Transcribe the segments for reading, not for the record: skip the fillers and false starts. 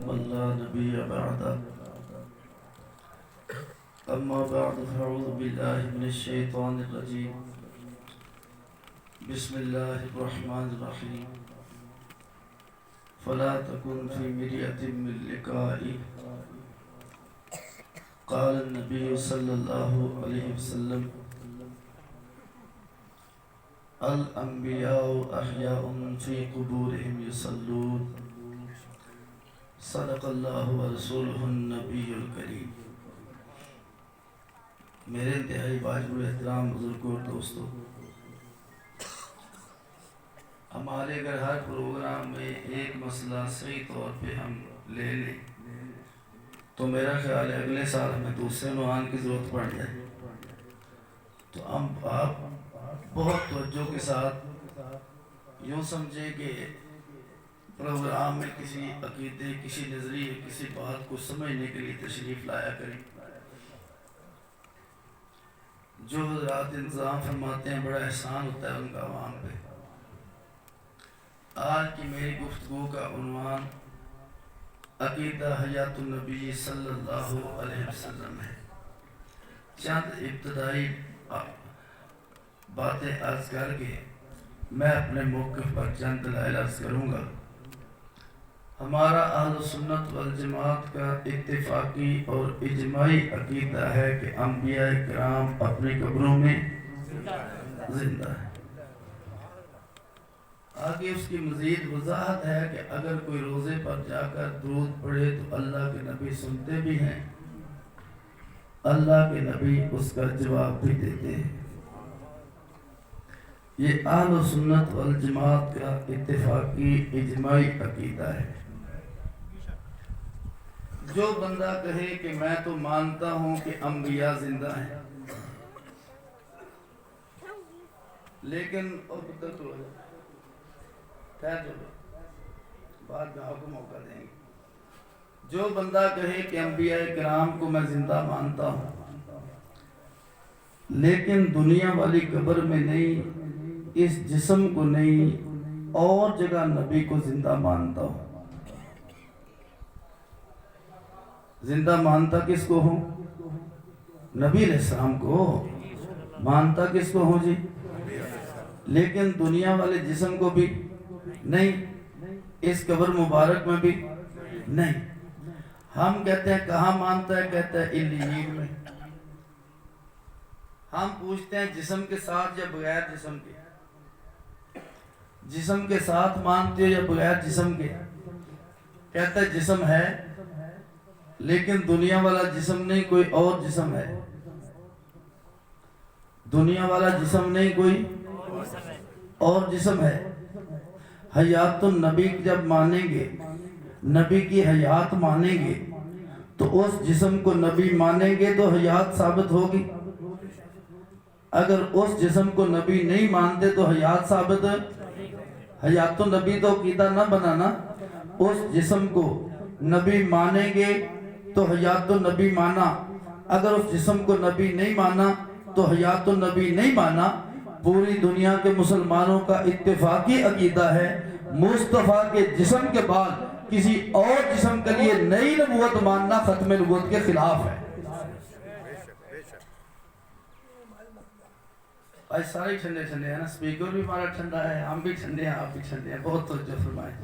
من لا نبي بعده أما بعد فأعوذ بالله من الشيطان الرجيم بسم الله الرحمن الرحيم فلا تكن في مرية من لقائي قال النبي صلى الله عليه وسلم الأنبياء أحياء في قبورهم يصلون صدق الله ورسوله النبي الكريم۔ میرے انتہائی واجب احترام بزرگوں اور دوستوں، ہمارے اگر ہر پروگرام میں ایک مسئلہ صحیح طور پہ ہم لے لیں تو میرا خیال ہے اگلے سال ہمیں دوسرے عنوان کی ضرورت پڑ جائے۔ تو آپ بہت توجہ کے ساتھ یوں سمجھے کہ پروگرام میں کسی عقیدے، کسی نظریے، کسی بات کو سمجھنے کے لیے تشریف لایا کریں۔ جو حضرات انتظام فرماتے ہیں بڑا احسان ہوتا ہے ان کا عوام پہ۔ آج کی میری گفتگو کا عنوان عقیدہ حیات النبی صلی اللہ علیہ وسلم ہے۔ چند ابتدائی باتیں عرض کر کے میں اپنے موقف پر چند دلائل عرض کروں گا۔ ہمارا اہل سنت والجماعت کا اتفاقی اور اجماعی عقیدہ ہے کہ انبیاء کرام اپنی قبروں میں زندہ ہیں۔ آگے اس کی مزید وضاحت ہے کہ اگر کوئی روزے پر جا کر درود پڑھے تو اللہ کے نبی سنتے بھی ہیں، اللہ کے نبی اس کا جواب بھی دیتے ہیں۔ یہ اہل سنت والجماعت کا اتفاقی اجماعی عقیدہ ہے۔ جو بندہ کہے کہ میں تو مانتا ہوں کہ انبیاء زندہ ہیں لیکن بعد میں حکم موقع دیں گے، جو بندہ کہے کہ انبیاء کرام کو میں زندہ مانتا ہوں لیکن دنیا والی قبر میں نہیں، اس جسم کو نہیں، اور جگہ نبی کو زندہ مانتا ہوں۔ زندہ مانتا کس کو ہوں؟ نبی علیہ السلام کو۔ مانتا کس کو ہوں جی؟ لیکن دنیا والے جسم کو بھی نہیں، اس قبر مبارک میں بھی نہیں۔ ہم کہتے ہیں کہاں مانتا ہے؟ کہتا ہے علیین میں۔ ہم پوچھتے ہیں جسم کے ساتھ یا بغیر جسم کے؟ جسم کے ساتھ مانتے ہو یا بغیر جسم کے؟ کہتا ہے جسم ہے لیکن دنیا والا جسم نہیں، کوئی اور جسم ہے۔ دنیا والا جسم نہیں، کوئی اور جسم ہے۔ حیات النبی جب مانیں گے، نبی کی حیات مانیں گے تو اس جسم کو نبی مانیں گے تو حیات ثابت ہوگی۔ اگر اس جسم کو نبی نہیں مانتے تو حیات ثابت ہے۔ حیات النبی تو عقیدہ نہ بنانا، اس جسم کو نبی مانیں گے تو حیات النبی مانا، اگر اس جسم کو نبی نہیں مانا تو حیات النبی نہیں مانا۔ پوری دنیا کے مسلمانوں کا اتفاقی عقیدہ ہے مصطفیٰ کے جسم کے بعد کسی اور جسم کے لیے نئی نبوت ماننا ختم نبوت کے خلاف ہے۔ آج سارے ٹھنڈے ٹھنڈے ہیں نا، سپیکر بھی ہمارا ٹھنڈا ہے، ہم بھی ٹھنڈے ہیں، آپ بھی ٹھنڈے ہیں، بہت توجہ فرمائیں۔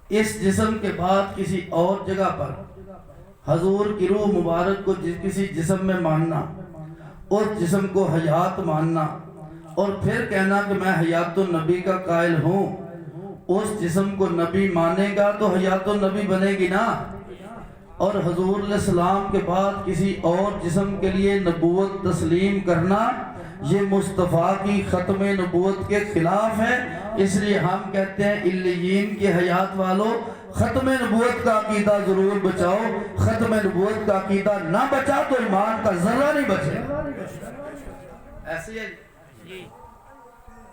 اس جسم کے بعد کسی اور جگہ پر حضور کی روح مبارک کو کسی جسم میں ماننا، اس جسم کو حیات ماننا اور پھر کہنا کہ میں حیات النبی کا قائل ہوں، اس جسم کو نبی مانے گا تو حیات النبی بنے گی نا۔ اور حضور علیہ السلام کے بعد کسی اور جسم کے لیے نبوت تسلیم کرنا یہ مصطفیٰ کی ختم نبوت کے خلاف ہے۔ اس لیے ہم کہتے ہیں علیین کی حیات والو ختم نبوت کا عقیدہ ضرور بچاؤ، ختم نبوت کا عقیدہ نہ بچا تو ایمان کا ذرہ نہیں بچے۔ ایسے ہے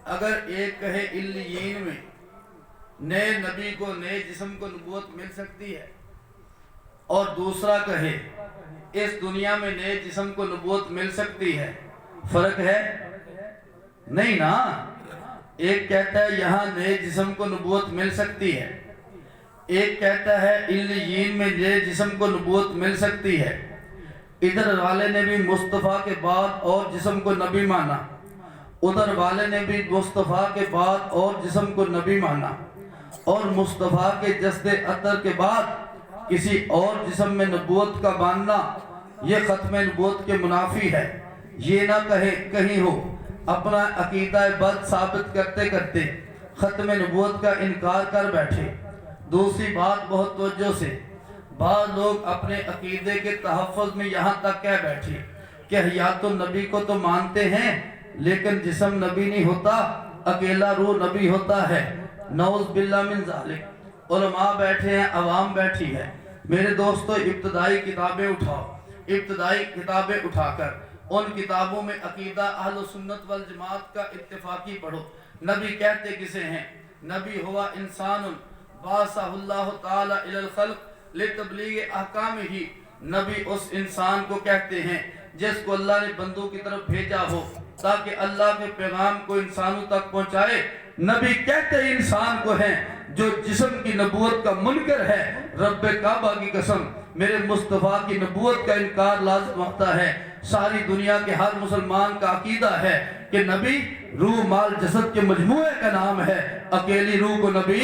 اگر ایک کہے علیین میں نئے نبی کو، نئے جسم کو نبوت مل سکتی ہے، اور دوسرا کہے اس دنیا میں نئے جسم کو نبوت مل سکتی ہے، فرق ہے؟ نہیں نا۔ ایک کہتا ہے یہاں نئے جسم کو نبوت مل سکتی ہے، ایک کہتا ہے علیین میں یہ جسم کو نبوت مل سکتی ہے، ادھر والے نے بھی مصطفیٰ کے بعد اور جسم کو نبی مانا، ادھر والے نے بھی مصطفیٰ کے بعد اور جسم کو نبی مانا، اور مصطفیٰ کے جسد عطر کے بعد کسی اور جسم میں نبوت کا ماننا یہ ختم نبوت کے منافی ہے۔ یہ نہ کہیں ہو اپنا عقیدہ بد ثابت کرتے کرتے ختم نبوت کا انکار کر بیٹھے۔ دوسری بات بہت توجہ سے، بعض لوگ اپنے عقیدے کے تحفظ میں یہاں تک کہہ بیٹھے کہ حیات النبی کو تو مانتے ہیں لیکن جسم نبی نہیں ہوتا، اکیلا روح نبی ہوتا ہے۔ نعوذ باللہ من ذالک۔ علماء بیٹھے ہیں، عوام بیٹھی ہے۔ میرے دوستو ابتدائی کتابیں اٹھاؤ، ابتدائی کتابیں اٹھا کر ان کتابوں میں عقیدہ اہل سنت والجماعت کا اتفاقی پڑھو۔ نبی کہتے کسے ہیں؟ نبی ہوا انسان بعثہ اللہ تعالی الی الخلق لتبلیغ احکام ہی۔ نبی اس انسان کو کہتے ہیں جس کو اللہ نے بندوں کی طرف بھیجا ہو تاکہ اللہ کے پیغام کو انسانوں تک پہنچائے۔ نبی کہتے انسان کو ہیں جو جسم کی نبوت کا منکر ہے۔ رب کعبہ کی قسم، میرے مصطفیٰ کی نبوت کا انکار لازم ہوتا ہے۔ ساری دنیا کے ہر مسلمان کا عقیدہ ہے کہ نبی روح مال جسد کے مجموعے کا نام ہے، اکیلی روح کو نبی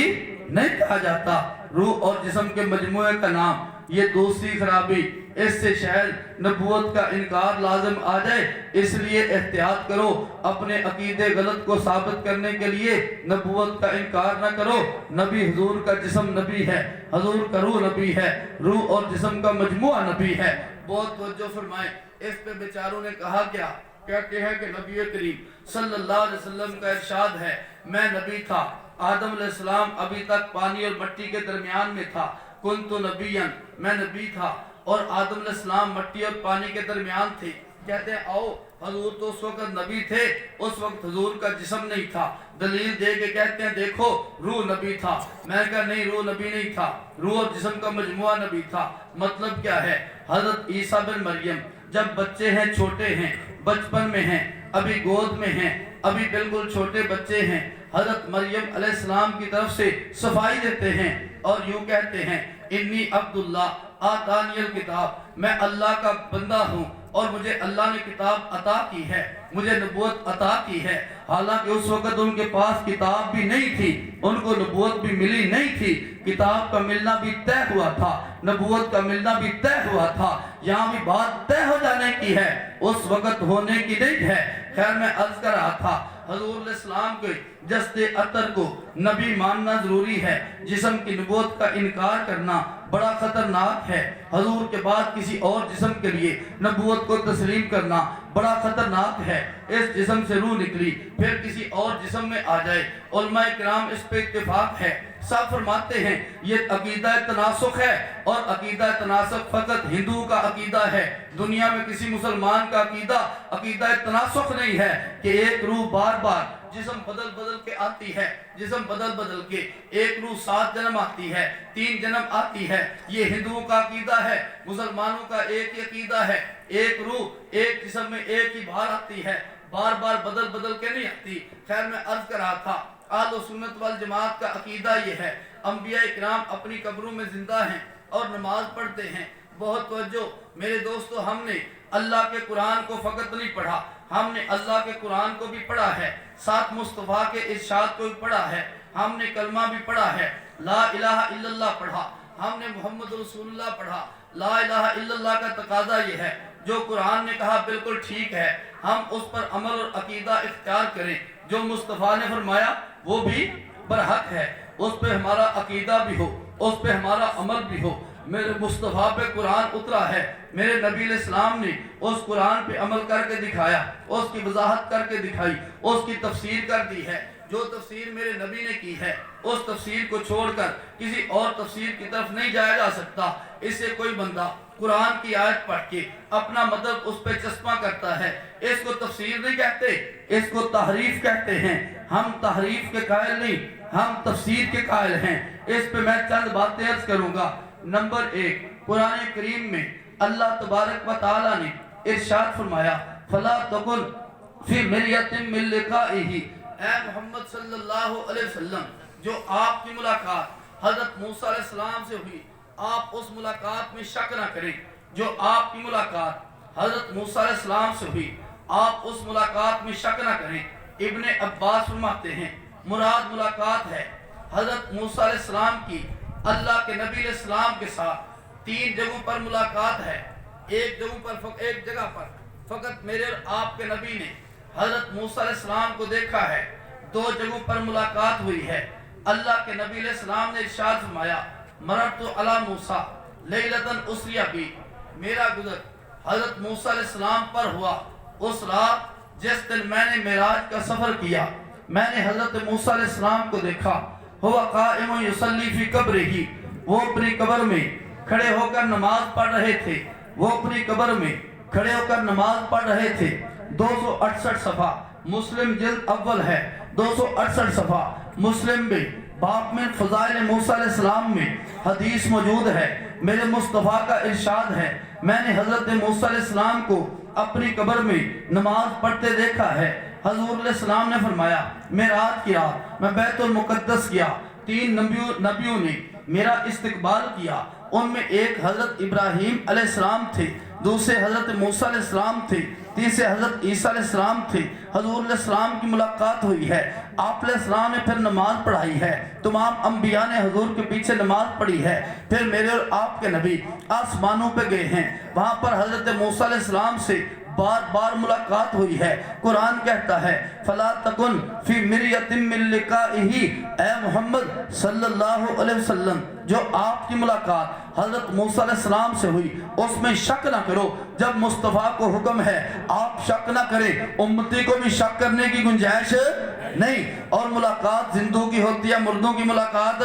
نہیں کہا جاتا، روح اور جسم کے مجموعے کا نام۔ یہ دوسری خرابی، اس سے شاید نبوت کا انکار لازم آ جائے، اس لیے احتیاط کرو، اپنے عقیدے غلط کو ثابت کرنے کے لیے نبوت کا انکار نہ کرو۔ نبی حضور کا جسم نبی ہے، حضور کا روح نبی ہے، روح اور جسم کا مجموعہ نبی ہے۔ بہت توجہ فرمائیں، اس پہ بیچاروں نے کہا کیا؟ کہتے ہیں کہ نبی کریم صلی اللہ علیہ وسلم کا ارشاد ہے میں نبی تھا، آدم علیہ السلام ابھی تک پانی اور مٹی کے درمیان میں تھا، کنت نبیًا، میں نبی تھا اور آدم علیہ السلام مٹی اور پانی کے درمیان تھے۔ کہتے ہیں آؤ حضور تو اس وقت نبی تھے، اس وقت حضور کا جسم نہیں تھا۔ دلیل دے کے کہتے ہیں دیکھو روح نبی تھا۔ میں نے کہا نہیں، روح نبی نہیں تھا، روح اور جسم کا مجموعہ نبی تھا۔ مطلب کیا ہے؟ حضرت عیسیٰ بن مریم جب بچے ہیں، چھوٹے ہیں، بچپن میں ہیں، ابھی گود میں ہیں، ابھی بالکل چھوٹے بچے ہیں، حضرت مریم علیہ السلام کی طرف سے صفائی دیتے ہیں اور یوں کہتے ہیں انی عبداللہ آتانی الکتاب، میں اللہ کا بندہ ہوں اور مجھے اللہ نے کتاب عطا کی ہے، مجھے نبوت عطا کی ہے۔ حالانکہ اس وقت ان کے پاس کتاب بھی نہیں تھی، ان کو نبوت بھی ملی نہیں تھی، کتاب کا ملنا بھی طے ہوا تھا، نبوت کا ملنا بھی طے ہوا تھا۔ یہاں بھی بات طے ہو جانے کی ہے، اس وقت ہونے کی نہیں ہے۔ خیر میں عرض کر رہا تھا حضور علیہ السلام کے جسد عطر کو نبی ماننا ضروری ہے، جسم کی نبوت کا انکار کرنا بڑا خطرناک ہے۔ حضور کے بعد کسی اور جسم کے لیے نبوت کو تسلیم کرنا بڑا خطرناک ہے۔ اس جسم سے روح نکلی پھر کسی اور جسم میں آ جائے، علماء کرام اس پہ اتفاق ہے، سب فرماتے ہیں یہ عقیدہ تناسخ ہے، اور عقیدہ تناسخ فقط ہندو کا عقیدہ ہے، دنیا میں کسی مسلمان کا عقیدہ تناسخ نہیں ہے کہ ایک روح بار بار جسم بدل بدل کے آتی ہے، جسم بدل بدل کے ایک روح 7 جنم آتی ہے، 3 جنم آتی ہے۔ یہ ہندوؤں کا عقیدہ ہے، مسلمانوں کا ایک ہی عقیدہ ہے، ایک روح ایک جسم میں ایک ہی بار آتی ہے، بار بار بدل بدل کے نہیں آتی۔ خیر میں عرض کر رہا تھا اہل سنت والجماعت کا عقیدہ یہ ہے انبیاء کرام اپنی قبروں میں زندہ ہیں اور نماز پڑھتے ہیں۔ بہت توجہ میرے دوستو، ہم نے اللہ کے قرآن کو فقط نہیں پڑھا، ہم نے اللہ کے قرآن کو بھی پڑھا ہے، ساتھ مصطفیٰ کے ارشاد کو بھی پڑھا ہے، ہم نے کلمہ بھی پڑھا ہے، لا الہ الا اللہ پڑھا، ہم نے محمد رسول اللہ پڑھا۔ لا الہ الا اللہ کا تقاضا یہ ہے جو قرآن نے کہا بالکل ٹھیک ہے، ہم اس پر عمل اور عقیدہ اختیار کریں، جو مصطفیٰ نے فرمایا وہ بھی برحق ہے، اس پہ ہمارا عقیدہ بھی ہو، اس پہ ہمارا عمل بھی ہو۔ میرے مصطفیٰ پہ قرآن اترا ہے، میرے نبی علیہ السلام نے اس قرآن پہ عمل کر کے دکھایا، اس کی وضاحت کر کے دکھائی، اس کی تفسیر کر دی ہے۔ جو تفسیر میرے نبی نے کی ہے اس تفسیر کو چھوڑ کر کسی اور تفسیر کی طرف نہیں جایا جا سکتا۔ اس سے کوئی بندہ قرآن کی آیت پڑھ کے اپنا مطلب اس پہ چسپاں کرتا ہے، اس کو تفسیر نہیں کہتے، اس کو تحریف کہتے ہیں۔ ہم تحریف کے قائل نہیں، ہم تفسیر کے قائل ہیں۔ اس پہ میں چند باتیں عرض کروں گا۔ نمبر 1، قرآن کریم میں اللہ تبارک و تعالی نے ارشاد فرمایا فَلَا تَكُنْ فِي مِرْيَةٍ مِّن لِقَائِهِ، اے محمد صلی اللہ علیہ وسلم جو آپ کی ملاقات حضرت موسیٰ علیہ السلام سے ہوئی، آپ اس ملاقات میں شک نہ کریں جو آپ کی ملاقات حضرت موسیٰ علیہ السلام سے ہوئی، آپ اس ملاقات میں شک نہ کریں۔ ابن عباس فرماتے ہیں مراد ملاقات ہے حضرت موسیٰ علیہ السلام کی اللہ کے نبی علیہ السلام کے ساتھ 3 جگہوں پر ملاقات ہے۔ ایک جگہ پر فقط میرے اور آپ کے نبی نے حضرت موسیٰ علیہ السلام کو دیکھا ہے، 2 جگہوں پر ملاقات ہوئی ہے۔ اللہ کے نبی علیہ السلام نے ارشاد فرمایا مررت علی موسیٰ لیلۃ اسری بی، میرا گزر حضرت موسیٰ علیہ السلام پر ہوا اس رات جس دن میں نے معراج کا سفر کیا۔ میں نے حضرت موسیٰ علیہ السلام کو دیکھا، ہوا قائم یصلی فی قبرہ، وہ اپنی قبر میں کھڑے ہو کر نماز پڑھ رہے تھے، وہ اپنی قبر میں کھڑے ہو کر نماز پڑھ رہے تھے۔ 268 صفحہ مسلم جلد اول ہے، 268 صفحہ مسلم میں باب میں فضائل موسیٰ علیہ السلام میں حدیث موجود ہے۔ میرے مصطفیٰ کا ارشاد ہے میں نے حضرت موسیٰ علیہ السلام کو اپنی قبر میں نماز پڑھتے دیکھا ہے۔ حضور علیہ السلام نے فرمایا معراج کی رات میں بیت المقدس گیا، 3 نبیوں نے میرا استقبال کیا، ان میں ایک حضرت ابراہیم علیہ السلام تھے، دوسرے حضرت موسیٰ علیہ السلام تھے، تیسرے حضرت عیسیٰ علیہ السلام تھے۔ حضور علیہ السلام کی ملاقات ہوئی ہے، آپ علیہ السلام نے پھر نماز پڑھائی ہے، تمام انبیاء نے حضور کے پیچھے نماز پڑھی ہے۔ پھر میرے اور آپ کے نبی آسمانوں پہ گئے ہیں، وہاں پر حضرت موسیٰ علیہ السلام سے بار بار ملاقات ہوئی ہے۔ قرآن کہتا ہے فَلَا تَكُنْ فِي مِرْيَةٍ مِّن لِقَائِهِ، اے محمد صلی اللہ علیہ وسلم جو آپ کی ملاقات حضرت موسیٰ علیہ السلام سے ہوئی اس میں شک نہ کرو۔ جب مصطفیٰ کو حکم ہے آپ شک نہ کریں، امتی کو بھی شک کرنے کی گنجائش نہیں، اور ملاقات زندوں کی ہوتی ہے، مردوں کی ملاقات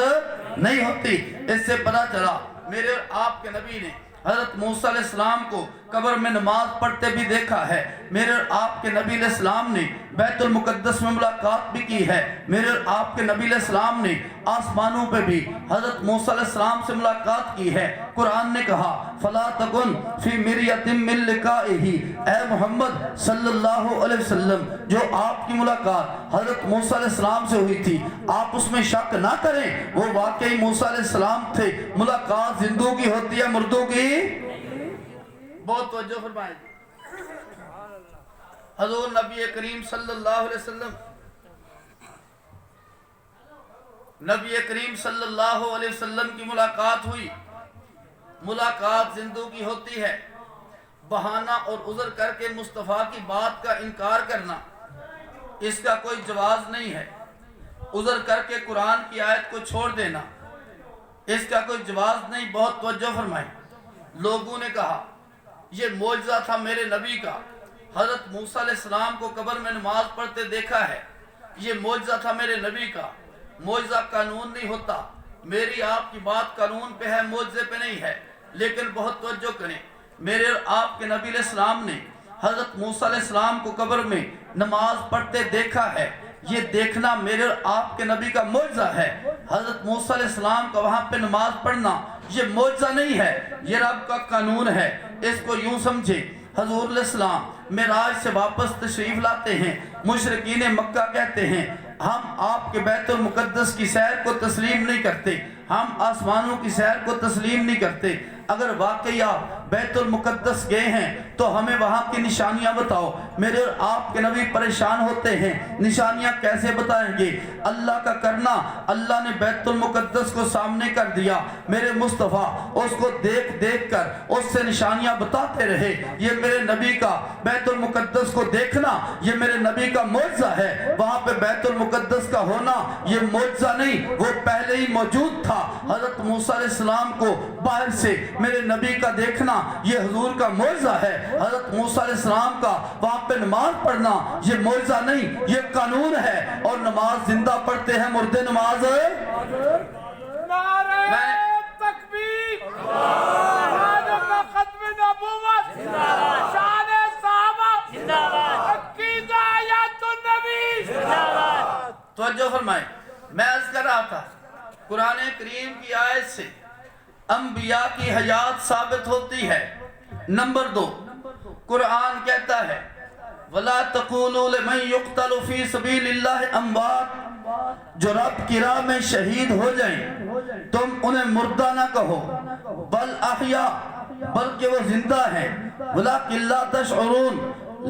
نہیں ہوتی۔ اس سے پتہ چلا میرے اور آپ کے نبی نے حضرت موسیٰ علیہ السلام کو قبر میں نماز پڑھتے بھی دیکھا ہے۔ میرے اور آپ کے نبی علیہ السلام نے بیت المقدس میں ملاقات بھی کی ہے۔ میرے اور آپ کے نبی علیہ السلام نے آسمانوں پہ بھی حضرت موسیٰ علیہ السلام سے ملاقات کی ہے۔ قرآن نے کہا فَلَا تَكُنْ فِي مِرْيَةٍ مِّن لِقَائِهِ، اے محمد صلی اللہ علیہ وسلم جو آپ کی ملاقات حضرت موسیٰ علیہ السلام سے ہوئی تھی آپ اس میں شک نہ کریں، وہ واقعی موسیٰ علیہ السلام تھے۔ ملاقات زندوں کی ہوتی ہے، مردوں کی بہت توجہ فرمائیں۔ حضور نبی کریم صلی اللہ علیہ وسلم نبی کریم صلی اللہ علیہ وسلم کی ملاقات ہوئی، ملاقات زندوں کی ہوتی ہے۔ بہانہ اور عذر کر کے مصطفیٰ کی بات کا انکار کرنا اس کا کوئی جواز نہیں ہے، عذر کر کے قرآن کی آیت کو چھوڑ دینا اس کا کوئی جواز نہیں۔ بہت توجہ فرمائیں۔ لوگوں نے کہا یہ معجزہ تھا میرے نبی کا، حضرت موسیٰ علیہ السلام کو قبر میں نماز پڑھتے دیکھا ہے، یہ معجزہ تھا میرے نبی کا۔ معجزہ قانون نہیں ہوتا، میری آپ کی بات قانون پہ ہے، معجزے پہ نہیں ہے۔ لیکن بہت توجہ کریں، میرے اور آپ کے نبی علیہ السلام نے حضرت موسیٰ علیہ السلام کو قبر میں نماز پڑھتے دیکھا ہے، یہ دیکھنا میرے اور آپ کے نبی کا معجزہ ہے۔ حضرت موسیٰ علیہ السلام کا وہاں پہ نماز پڑھنا یہ معجزہ نہیں ہے، یہ رب کا قانون ہے۔ اس کو یوں سمجھے، حضور علیہ السلام معراج سے واپس تشریف لاتے ہیں، مشرکین مکہ کہتے ہیں ہم آپ کے بیت المقدس کی سیر کو تسلیم نہیں کرتے، ہم آسمانوں کی سیر کو تسلیم نہیں کرتے۔ اگر واقعی آپ بیت المقدس گئے ہیں تو ہمیں وہاں کی نشانیاں بتاؤ۔ میرے اور آپ کے نبی پریشان ہوتے ہیں، نشانیاں کیسے بتائیں گے؟ اللہ کا کرنا، اللہ نے بیت المقدس کو سامنے کر دیا، میرے مصطفیٰ اس کو دیکھ دیکھ کر اس سے نشانیاں بتاتے رہے۔ یہ میرے نبی کا بیت المقدس کو دیکھنا یہ میرے نبی کا معجزہ ہے، وہاں پہ بیت المقدس کا ہونا یہ معجزہ نہیں، وہ پہلے ہی موجود تھا۔ حضرت موسیٰ علیہ السلام کو باہر سے میرے نبی کا دیکھنا یہ حضور کا معجزہ ہے۔ حضرت موسیٰ علیہ السلام کا وہاں پہ نماز پڑھنا یہ معجزہ نہیں، یہ قانون ہے۔ اور نماز زندہ پڑھتے ہیں، مردے نماز نعرہ تکبیر، ختم نبوت، شان صحابہ، عقیدہ حیات النبی۔ توجہ فرمائیں، میں عرض کر رہا تھا قرآن کریم کی آیت سے انبیاء کی حیات ثابت ہوتی ہے۔ نمبر 2، قرآن کہتا ہے وَلَا تَقُولُوا لِمَنْ يُقْتَلُ فِي سَبِيلِ اللَّهِ أَمْوَاتٌ، جو رب کی راہ میں شہید ہو جائیں تم انہیں مردہ نہ کہو بل احیا بلکہ وہ زندہ ہیں ولکن لا تشعرون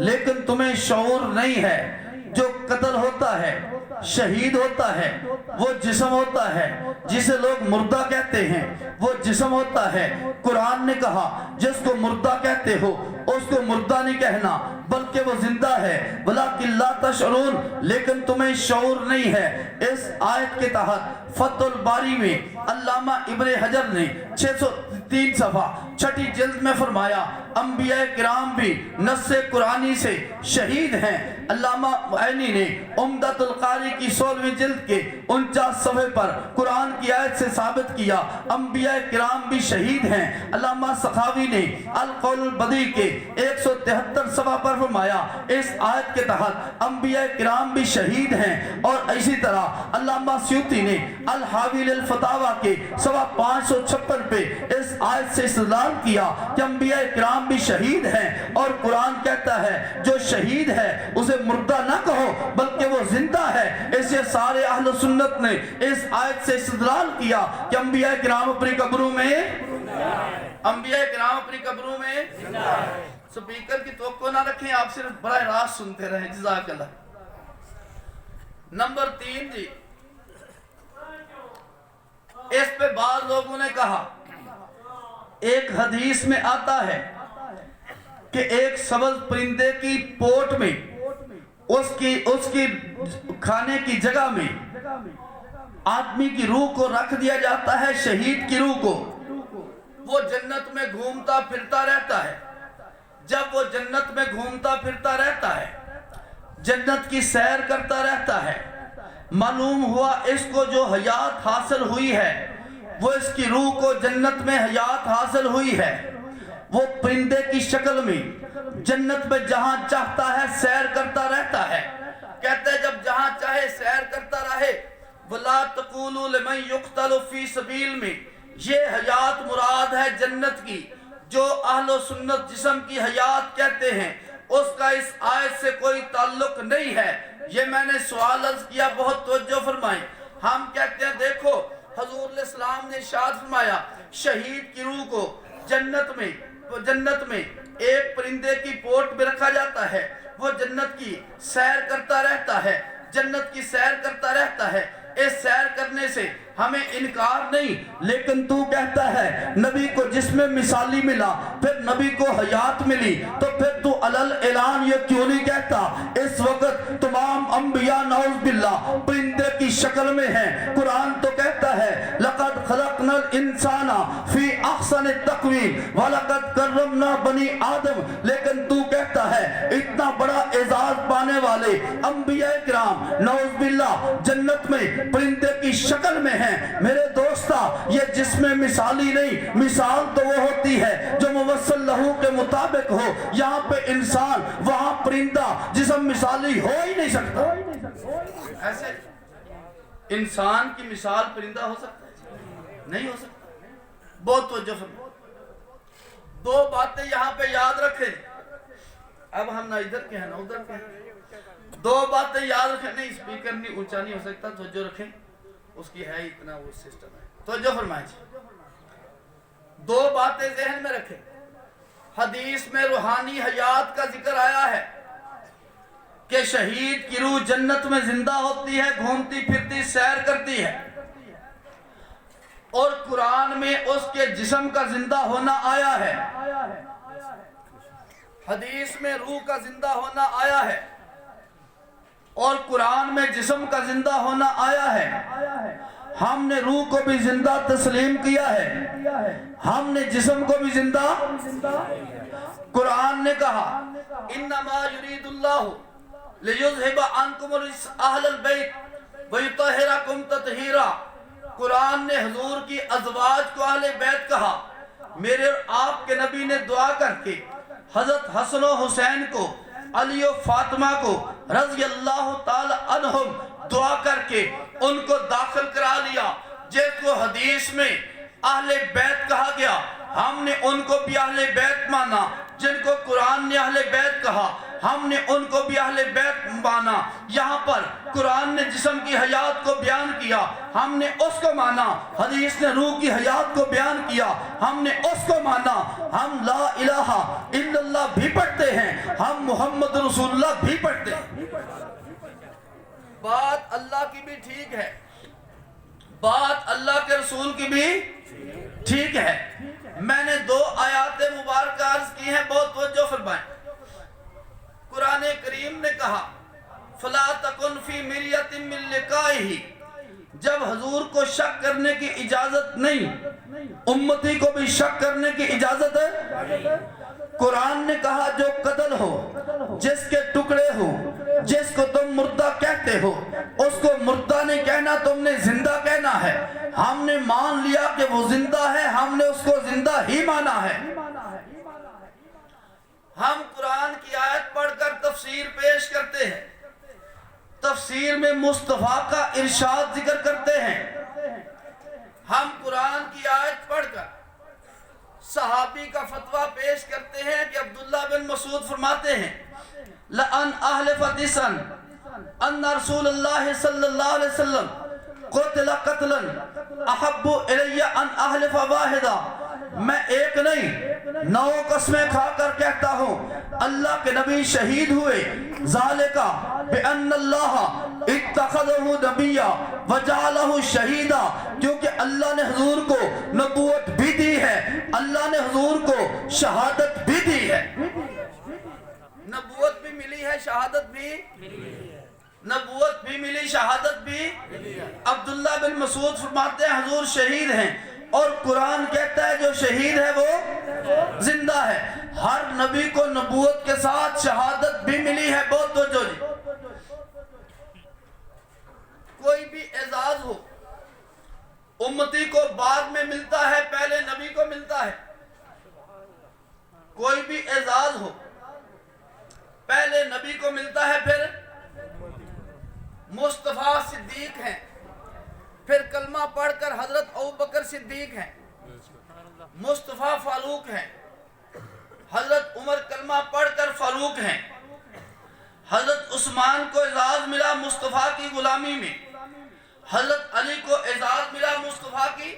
لیکن تمہیں شعور نہیں ہے جو قتل ہوتا ہے شہید ہوتا ہے وہ جسم ہوتا ہے جسے لوگ مردہ کہتے ہیں وہ جسم ہوتا ہے قرآن نے کہا جس کو مردہ کہتے ہو اس کو مردہ نہیں کہنا بلکہ وہ زندہ ہے ولیکن لا تشعرون لیکن تمہیں شعور نہیں ہے اس آیت کے تحت فتح الباری میں علامہ ابن حجر نے 603 صفحہ چھٹی جلد میں فرمایا انبیاء کرام بھی نص قرآنی سے شہید ہیں علامہ عینی نے عمدۃ القاری کی 16ویں جلد کے 49 صفحے پر قرآن کی آیت سے ثابت کیا انبیاء کرام بھی شہید ہیں علامہ سخاوی نے القول البدیع کے 173 صفحہ پر فرمایا اس آیت کے تحت انبیاء کرام بھی شہید ہیں اور اسی طرح علامہ سیوطی نے الحاوی للفتاوی کے صفحہ 556 پہ اس آیت سے استدلال کیا کہ انبیاء کرام بھی شہید ہیں اور قرآن کہتا ہے جو شہید ہے اسے مردہ نہ کہو بلکہ وہ زندہ ہے اس لیے سارے اہل سنت نے اس آیت سے استدلال کیا کہ انبیاء کرام اپنی قبروں میں سپیکر کی توقع نہ رکھیں آپ صرف براہ راست سنتے رہیں جزاک اللہ نمبر 3 جی اس پہ بعض لوگوں نے کہا ایک حدیث میں آتا ہے کہ ایک سبز پرندے کی پوٹ میں اس کی کھانے کی جگہ میں آدمی کی روح کو رکھ دیا جاتا ہے شہید کی روح کو وہ جنت میں گھومتا پھرتا رہتا ہے جب وہ جنت میں گھومتا پھرتا رہتا ہے جنت کی سیر کرتا رہتا ہے معلوم ہوا اس کو جو حیات حاصل ہوئی ہے وہ اس کی روح کو جنت میں حیات حاصل ہوئی ہے وہ پرندے کی شکل میں جنت میں جہاں چاہتا ہے سیر کرتا رہتا ہے کہتے ہیں جب جہاں چاہے سیر کرتا رہے وَلَا تَقُولُوا لِمَنْ يُقْتَلُ فِي سَبِيلِ میں یہ حیات مراد ہے جنت کی جو اہل و سنت جسم کی حیات کہتے ہیں اس کا اس آیت سے کوئی تعلق نہیں ہے یہ میں نے سوال عرض کیا بہت توجہ فرمائیں ہم کہتے ہیں دیکھو حضور علیہ السلام نے ارشاد فرمایا شہید کی روح کو جنت میں ایک پرندے کی پوٹ میں رکھا جاتا ہے وہ جنت کی سیر کرتا رہتا ہے جنت کی سیر کرتا رہتا ہے اس سیر کرنے سے ہمیں انکار نہیں لیکن تو کہتا ہے نبی کو جس میں مثالی ملا پھر نبی کو حیات ملی تو پھر تو علل اعلان یہ کیوں نہیں کہتا اس وقت تمام انبیاء نعوذ باللہ پرندے کی شکل میں ہیں قرآن تو کہتا ہے لقد خلقنا الانسان فی احسن تقویم ولقد کرمنا بنی آدم لیکن تو کہتا ہے اتنا بڑا اعزاز پانے والے انبیاء کرام نعوذ باللہ جنت میں پرندے کی شکل میں ہیں میرے دوستا یہ جس میں مثالی نہیں مثال تو وہ ہوتی ہے جو موصل لہو کے مطابق ہو یہاں پہ انسان وہاں پرندہ جسم مثالی ہو ہی نہیں سکتا ایسے انسان کی مثال پرندہ ہو سکتا ہے نہیں ہو سکتا بہت توجہ فرمائیں دو باتیں یہاں پہ یاد رکھیں اب ہم نہ ادھر کے ہیں نہ ادھر کے ہیں دو باتیں یاد رکھیں نہیں اسپیکر نہیں اونچا نہیں ہو سکتا توجہ رکھیں اس کی ہے اتنا وہ سسٹم ہے توجہ فرمائیں دو باتیں ذہن میں رکھیں حدیث میں روحانی حیات کا ذکر آیا ہے کہ شہید کی روح جنت میں زندہ ہوتی ہے گھومتی پھرتی سیر کرتی ہے اور قرآن میں اس کے جسم کا زندہ ہونا آیا ہے حدیث میں روح کا زندہ ہونا آیا ہے اور قرآن میں جسم کا زندہ ہونا آیا ہے ہم نے روح کو بھی زندہ تسلیم کیا ہے ہم نے جسم کو بھی زندہ قرآن نے کہا انما یرید اللہ لیذہب عنکم اہل البیت ویطہرکم تطہیرا قرآن نے حضور کی ازواج کو اہل بیت کہا میرے آپ کے نبی نے دعا کر کے حضرت حسن و حسین کو علی و فاطمہ کو رضی اللہ تعالی عنہم دعا کر کے ان کو داخل کرا لیا جس کو حدیث میں اہل بیت کہا گیا ہم نے ان کو بھی اہل بیت مانا جن کو قرآن نے اہل بیت کہا ہم نے ان کو بھی اہل بیت مانا. یہاں پر قرآن نے جسم کی حیات کو بیان کیا, ہم نے اس کو مانا. حدیث نے روح کی حیات کو بیان کیا, ہم نے اس کو مانا. ہم لا الہ الا اللہ بھی پڑھتے ہیں, ہم محمد رسول اللہ بھی پڑھتے ہیں. بات اللہ کی بھی ٹھیک ہے, بات اللہ کے رسول کی بھی ٹھیک ہے. میں نے 2 آیات مبارکہ عرض کی ہیں, بہت توجہ فرمائیں. قرآن کریم نے کہا فَلَا تَكُنْ فِي مِرْيَةٍ مِّن لِقَائِهِ, جب حضور کو شک کرنے کی اجازت نہیں, امتی کو بھی شک کرنے کی اجازت ہے. قرآن نے کہا جو قتل ہو, جس کے ٹکڑے ہو, جس کو تم مردہ کہتے ہو, اس کو مردہ نہیں کہنا, تم نے زندہ کہنا ہے. ہم نے مان لیا کہ وہ زندہ ہے, ہم نے اس کو زندہ ہی مانا ہے. ہم قرآن کی آیت پڑھ کر تفسیر پیش کرتے ہیں, تفسیر میں مصطفیٰ کا ارشاد ذکر کرتے ہیں. ہم قرآن کی آیت پڑھ کر صحابی کا فتویٰ پیش کرتے ہیں کہ عبداللہ بن مسعود فرماتے ہیں لَأَنْ أَحْلِفَ دِسًا أَنَّ رسول اللہ صلی اللہ علیہ وسلم قتل قتلا احب الی ان احلف واحدہ, میں ایک نہیں 9 قسمیں کھا کر کہتا ہوں اللہ کے نبی شہید ہوئے, ذالکا بأن اللہ اتخذہ نبیا وجعلہ شہیدا, کیونکہ اللہ نے حضور کو نبوت بھی دی ہے, اللہ نے حضور کو شہادت بھی دی ہے. نبوت بھی ملی ہے, شہادت بھی نبوت بھی ملی, شہادت بھی. عبداللہ بن مسعود فرماتے ہیں حضور شہید ہیں, اور قرآن کہتا ہے جو شہید ہے وہ زندہ ہے. ہر نبی کو نبوت کے ساتھ شہادت بھی ملی ہے. بہت توجہ جی. کوئی بھی اعزاز ہو امتی کو بعد میں ملتا ہے, پہلے نبی کو ملتا ہے. کوئی بھی اعزاز ہو پہلے نبی کو ملتا ہے, پھر مصطفیٰ صدیق ہیں, پھر کلمہ پڑھ کر حضرت ابوبکر صدیق ہیں, مصطفیٰ فاروق ہیں, حضرت عمر کلمہ پڑھ کر فاروق ہیں, حضرت عثمان کو اعزاز ملا مصطفیٰ کی غلامی میں, حضرت علی کو اعزاز ملا مصطفیٰ کی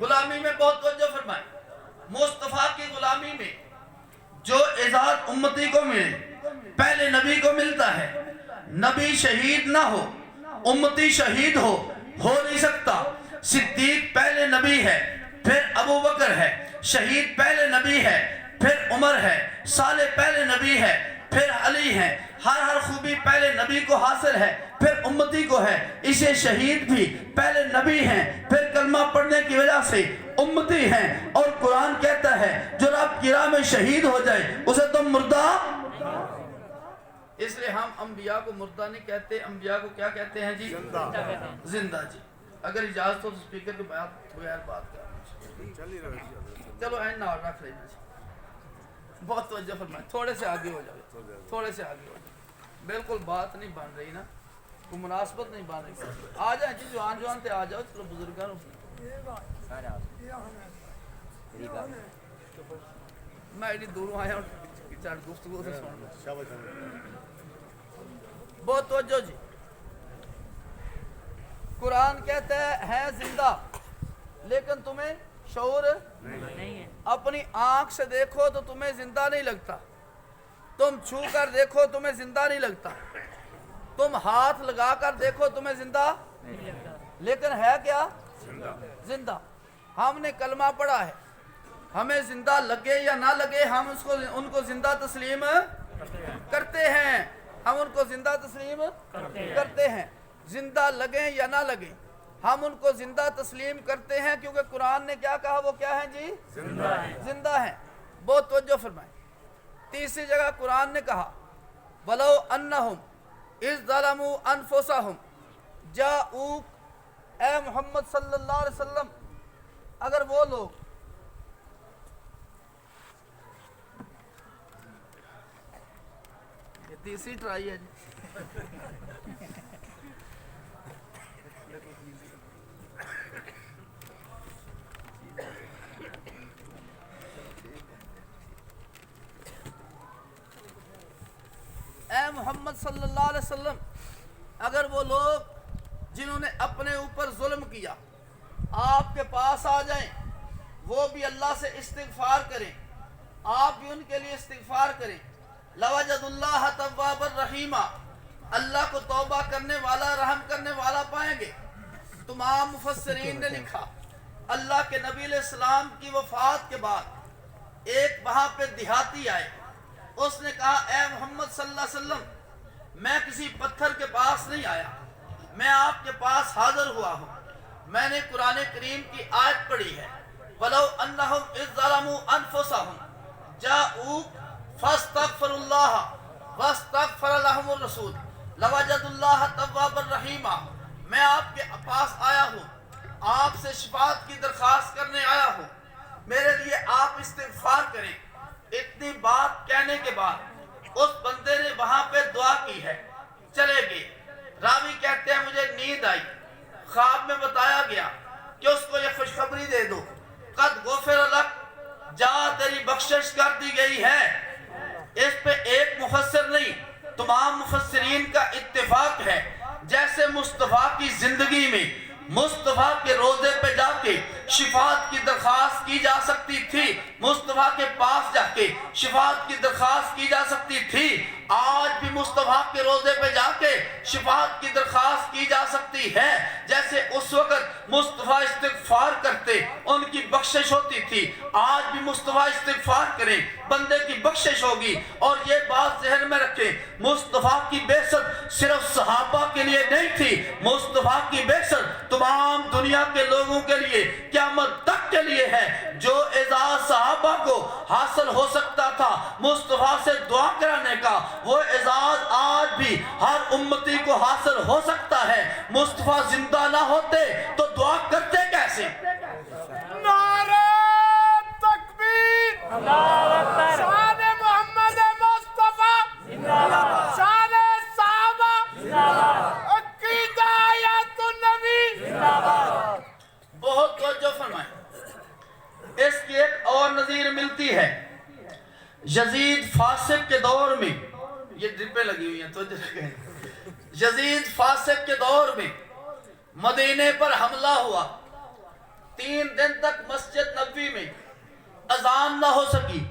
غلامی میں. بہت توجہ فرمائیں, مصطفیٰ کی غلامی میں جو اعزاز امتی کو ملے پہلے نبی کو ملتا ہے. نبی شہید نہ ہو, امتی شہید ہو نہیں سکتا. صدیق پہلے نبی ہے, پھر ابوبکر ہے. شہید پہلے نبی ہے, پھر عمر ہے. صالح پہلے نبی ہے, پھر علی ہے. ہر خوبی پہلے نبی کو حاصل ہے, پھر امتی کو ہے. اسے شہید بھی پہلے نبی ہیں, پھر کلمہ پڑھنے کی وجہ سے امتی ہیں. اور قرآن کہتا ہے جو رب کی راہ میں شہید ہو جائے اسے تم مردہ. اس لیے ہم انبیاء کو مردہ نہیں کہتے, انبیاء کو کیا کہتے ہیں جی؟ زندہ جی. اگر اجازت ہو تو سپیکر کے بغیر بات کریں. چلو این نہ رکھ لینا جی. بہت توجہ فرمائیں, تھوڑے سے آگے ہو جاؤ, تھوڑے سے آگے ہو جاؤ. بالکل بات نہیں بن رہی نا, کوئی مناسبت نہیں بن رہی. آ جائیں جی, جوان تھے آ جاؤ. چلو بزرگان میں ایڈی دوروں آیا ہوں گفتگو سے سن لوں. بہت توجہ جی. قرآن کہتا ہے زندہ لیکن تمہیں شعور نہیں ہے. اپنی آنکھ سے دیکھو تو تمہیں زندہ نہیں لگتا, تم چھو کر دیکھو تمہیں زندہ نہیں لگتا, تم ہاتھ لگا کر دیکھو تمہیں زندہ نہیں لگتا, لیکن ہے کیا؟ زندہ. ہم نے کلمہ پڑھا ہے, ہمیں زندہ لگے یا نہ لگے ہم ان کو زندہ تسلیم کرتے ہیں. ہم ان کو زندہ تسلیم کرتے ہیں. زندہ لگیں یا نہ لگیں ہم ان کو زندہ تسلیم کرتے ہیں, کیونکہ قرآن نے کیا کہا وہ کیا ہے جی؟ زندہ ہیں. بہت توجہ فرمائیں. تیسری جگہ قرآن نے کہا وَلَوْ أَنَّهُمْ إِذْ ظَلَمُوا أَنفُسَهُمْ جَاءُوكَ, اے محمد صلی اللہ علیہ وسلم اگر وہ لوگ یہ تیسری ٹرائی ہے جی. اے محمد صلی اللہ علیہ وسلم اگر وہ لوگ جنہوں نے اپنے اوپر ظلم کیا آپ کے پاس آ جائیں، وہ بھی اللہ سے استغفار کریں، آپ بھی ان کے لیے استغفار کریں، لوجد اللہ تواب الرحیم، اللہ کو توبہ کرنے والا رحم کرنے والا پائیں گے۔ تمام مفسرین نے لکھا اللہ کے نبی علیہ السلام کی وفات کے بعد ایک وہاں پہ دیہاتی آئے، اس نے کہا اے محمد صلی اللہ علیہ وسلم میں کسی پتھر کے پاس نہیں آیا، میں آپ کے پاس حاضر ہوا ہوں، میں نے قرآن کریم کی آیت پڑھی ہے وَلَوْ أَنَّهُمْ إِذْ ظَلَمُوا أَنفُسَهُمْ جَاءُوكَ فَاسْتَغْفِرُوا اللَّهَ وَاسْتَغْفَرَ لَهُمُ الرَّسُولُ لَوَجَدُوا اللَّهَ تَوَّابًا رَحِيمًا۔ میں آپ کے پاس آیا ہوں، آپ سے شفاعت کی درخواست کرنے آیا ہوں، میرے لیے آپ استغفار کریں۔ اتنی بات کہنے کے بعد اس بندے نے وہاں پہ دعا کی ہے، چلے گئے۔ راوی کہتے ہیں مجھے نیند آئی، خواب میں بتایا گیا کہ اس کو یہ خوشخبری دے دو قد غفر لک، جا تیری بخشش کر دی گئی ہے۔ اس پہ ایک مفسر نہیں تمام مفسرین کا اتفاق ہے، جیسے مصطفیٰ کی زندگی میں مصطفیٰ کے روضے پہ جا کے شفاعت کی درخواست کی جا سکتی تھی، مصطفیٰ کے پاس جا کے شفاعت کی درخواست کی جا سکتی تھی، آج بھی مصطفیٰ کے روضے پہ جا کے شفاعت کی درخواست کی جا سکتی ہے۔ جیسے اس وقت مصطفیٰ استغفار کرتے ان کی بخشش ہوتی تھی، آج بھی مصطفیٰ استغفار کریں بندے کی بخشش ہوگی۔ اور یہ بات ذہن میں رکھیں، مصطفیٰ کی بعثت صرف صحابہ کے لیے نہیں تھی، مصطفیٰ کی بعثت تمام دنیا کے لوگوں کے لیے قیامت تک کے لیے ہے۔ جو اعزاز صحابہ کو حاصل ہو سکتا تھا مصطفیٰ سے دعا کرانے کا، وہ اعزاز آج بھی ہر امتی کو حاصل ہو سکتا ہے۔ مصطفیٰ زندہ نہ ہوتے تو دعا کرتے کیسے؟ نعرہ تکبیر، شان محمد مصطفیٰ، شان صحابہ، عقیدہ حیات النبی۔ بہت توجہ فرمائیں، اس کی ایک اور نظیر ملتی ہے یزید فاسق کے دور میں، یہ ڈرپیں لگی ہوئی ہیں توجہ رکھیں، یزید فاسق کے دور میں مدینے پر حملہ ہوا، 3 دن تک مسجد نبوی میں اذان نہ ہو سکی،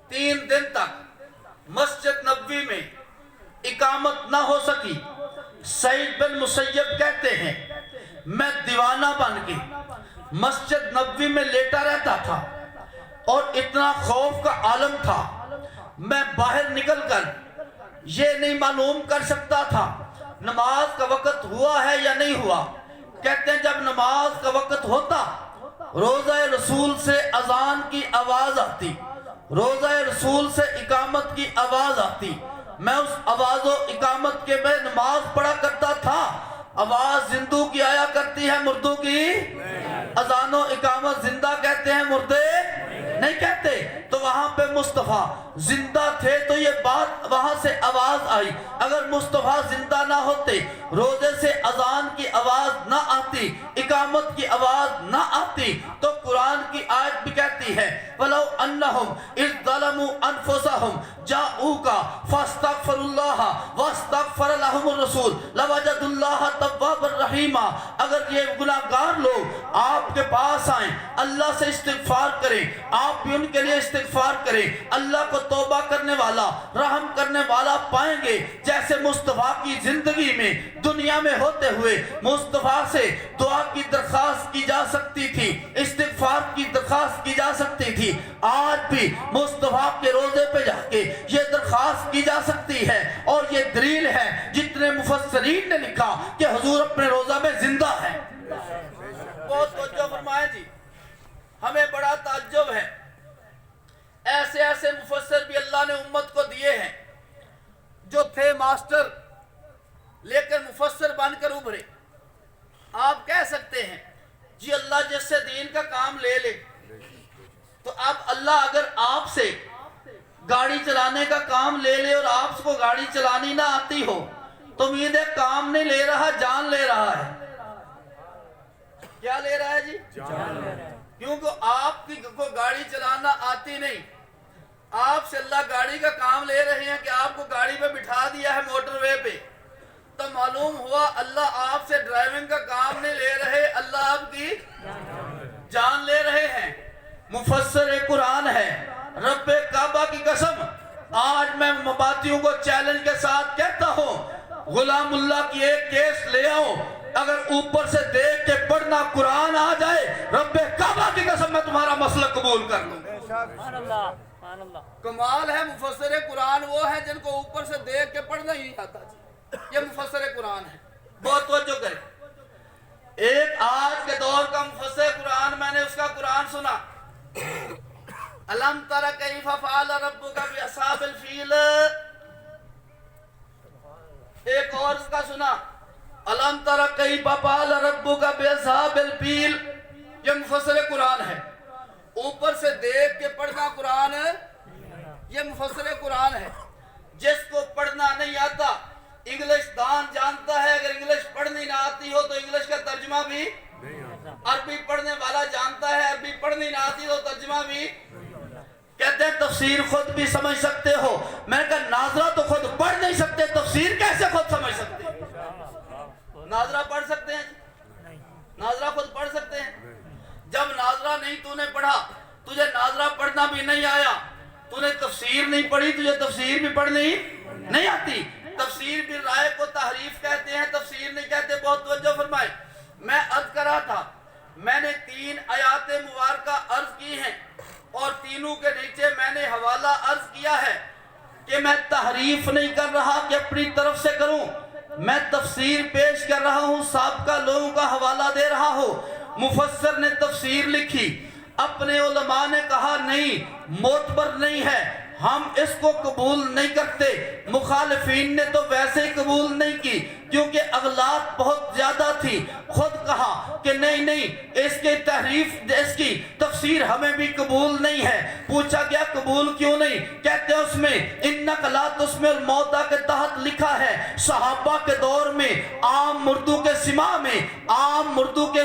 3 دن تک مسجد نبوی میں اقامت نہ ہو سکی۔ سعید بن مسیب کہتے ہیں میں دیوانہ بن کے مسجد نبوی میں لیٹا رہتا تھا اور اتنا خوف کا عالم تھا، میں باہر نکل کر یہ نہیں معلوم کر سکتا تھا نماز کا وقت ہوا ہے یا نہیں ہوا۔ کہتے ہیں جب نماز کا وقت ہوتا روضہ رسول سے اذان کی آواز آتی، روضہ رسول سے اقامت کی آواز آتی، میں اس آواز و اقامت کے میں نماز پڑھا کرتا تھا۔ آواز زندوں کی آیا کرتی ہے، مردوں کی؟ اذان و اقامت زندہ کہتے ہیں، مردے نہیں کہتے۔ تو وہاں پہ مصطفیٰ زندہ تھے تو یہ بات وہاں سے آواز آئی۔ اگر مصطفیٰ زندہ نہ ہوتے، روزے سے اذان کی آواز نہ آتی، اقامت کی آواز نہ آتی، تو قرآن کی آیت بھی کہتی ہے وَلَوْ أَنَّهُمْ إِذْ ظَلَمُوا أَنفُسَهُمْ جَاءُوكَ فَاسْتَغْفِرُوا اللَّهَ وَاسْتَغْفَرَ لَهُمُ الرَّسُولُ لَوَجَدُوا اللَّهَ تَوَّابًا رَحِيمًا۔ اگر یہ گناہگار لوگ آپ کے پاس آئیں، اللہ سے استغفار کریں، آپ بھی ان کے لیے استغفار کریں، اللہ کو توبہ کرنے والا رحم کرنے والا پائیں گے۔ جیسے مصطفیٰ کی زندگی میں دنیا میں ہوتے ہوئے مصطفیٰ سے دعا کی درخواست کی جا سکتی تھی، استغفار کی درخواست کی جا سکتی تھی، آج بھی مصطفیٰ کے روضے پہ جا کے یہ درخواست کی جا سکتی ہے۔ اور یہ دلیل ہے جتنے مفسرین نے لکھا کہ حضور اپنے روضہ میں زندہ ہے۔ بہت توجہ فرمائیں جی، ہمیں بڑا تعجب ہے، ایسے ایسے مفسر بھی اللہ نے امت کو دیے ہیں جو تھے ماسٹر لیکن مفسر بن کر ابھرے۔ آپ کہہ سکتے ہیں جی اللہ جس سے دین کا کام لے لے، تو اب اللہ اگر آپ سے گاڑی چلانے کا کام لے لے اور آپ کو گاڑی چلانی نہ آتی ہو تو امید ہے کام نہیں لے رہا، جان لے رہا ہے۔ کیا لے رہا ہے جی؟ جان لے رہا ہے، کیونکہ آپ کی کو گاڑی چلانا آتی نہیں، آپ سے اللہ گاڑی کا کام لے رہے ہیں کہ آپ کو گاڑی پہ بٹھا دیا ہے موٹر وے پہ، تو معلوم ہوا اللہ آپ سے ڈرائیونگ کا کام نہیں لے رہے، اللہ آپ کی جان لے رہے ہیں۔ مفسر قرآن ہے، رب کعبہ کی قسم آج میں مباتیوں کو چیلنج کے ساتھ کہتا ہوں، غلام اللہ کی ایک کیس لے آؤ، اگر اوپر سے دیکھ کے پڑھنا قرآن آ جائے، رب کعبہ کی قسم میں تمہارا مسئلہ قبول کر لوں۔ کمال ہے مفسر قرآن وہ ہے جن کو اوپر سے دیکھ کے پڑھنا ہی آتا جی، یہ مفسر قرآن ہے۔ بہت توجہ کریں، ایک آج کے دور کا مفسر قرآن، میں نے اس کا قرآن سنا، الم تر کیف فعل ربک باصحاب الفیل، ایک اور اس کا سنا الم تر کیف فعل ربک باصحاب الفیل، یہ مفسر قرآن ہے۔ اوپر سے دیکھ کے پڑھنا قرآن، یہ مفسر قرآن ہے۔ جس کو پڑھنا نہیں آتا انگلش دان جانتا ہے، اگر انگلش پڑھنی نہ آتی ہو تو انگلش کا ترجمہ بھی، عربی پڑھنے والا جانتا ہے، عربی پڑھنی نہ آتی تو ترجمہ بھی۔ کہتے ہیں تفسیر خود بھی سمجھ سکتے ہو، میں نے کہا ناظرہ تو خود پڑھ نہیں سکتے، تفسیر کیسے خود سمجھ سکتے؟ ناظرہ پڑھ سکتے ہیں؟ ناظرہ خود پڑھ سکتے ہیں؟ جب ناظرہ نہیں تو نے پڑھا، تجھے ناظرہ پڑھنا بھی نہیں آیا، تو نے تفسیر نہیں پڑھی، تجھے تفسیر بھی پڑھنی نہیں آتی۔ تفسیر بھی رائے کو تحریف کہتے ہیں، تفسیر نہیں کہتے۔ بہت توجہ فرمائے، میں عرض کرا تھا، میں نے 3 آیات مبارکہ عرض کی ہیں اور تینوں کے نیچے میں نے حوالہ عرض کیا ہے کہ میں تحریف نہیں کر رہا کہ اپنی طرف سے کروں، میں تفسیر پیش کر رہا ہوں، سابقہ لوگوں کا حوالہ دے رہا ہوں۔ مفسر نے تفسیر لکھی، اپنے علماء نے کہا نہیں معتبر نہیں ہے، ہم اس کو قبول نہیں کرتے، مخالفین نے تو ویسے ہی قبول نہیں کی کیونکہ اغلاط بہت زیادہ تھی، خود کہا کہ نہیں اس کی تحریف، اس کی تفسیر ہمیں بھی قبول نہیں ہے۔ پوچھا گیا قبول کیوں نہیں؟ کہتے ہیں اس میں انک لا تسمع الموتیٰ کے تحت لکھا ہے، صحابہ کے دور میں عام مردوں کے سماع میں، عام مردوں کے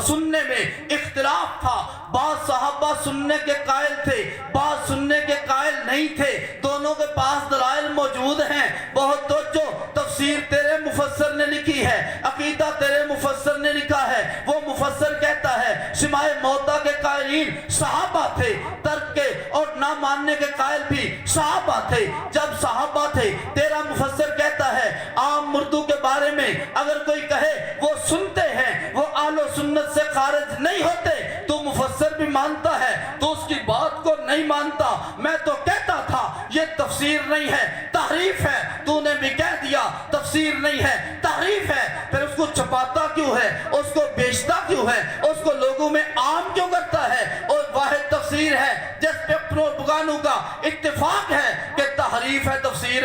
سننے میں اختلاف تھا، بعض صحابہ سننے کے قائل تھے، بعض سننے کے قائل نہیں تھے، دونوں کے پاس دلائل موجود ہیں۔ بہت توجہ، تفسیر تیرے مفسر نے لکھی ہے، عقیدہ تیرے مفسر نے لکھا ہے، وہ مفسر کہتا ہے سماع موتیٰ کے قائلین صحابہ تھے، ترک کے اور نہ ماننے کے قائل بھی صحابہ تھے۔ جب صحابہ تھے، تیرا مفسر کہتا ہے عام مردوں کے بارے میں اگر کوئی کہے وہ سنتے ہیں، وہ اہل و سنت سے خارج نہیں ہوتے، تو مفسر بھی مانتا ہے، تو اس کی بات کو نہیں مانتا۔ میں تو کہتا تھا یہ تفسیر نہیں ہے، تحریف ہے، تو نے بھی کہہ دیا تفسیر نہیں ہے، تحریف ہے، پھر اس کو چھپاتا کیوں ہے، اس کو بیچتا کیوں ہے، اس کو لوگوں میں عام کیوں کرتا ہے؟ اور واحد تفسیر ہے جس پہ اپنوں بگانوں کا اتفاق ہے کہ تحریف ہے تفسیر،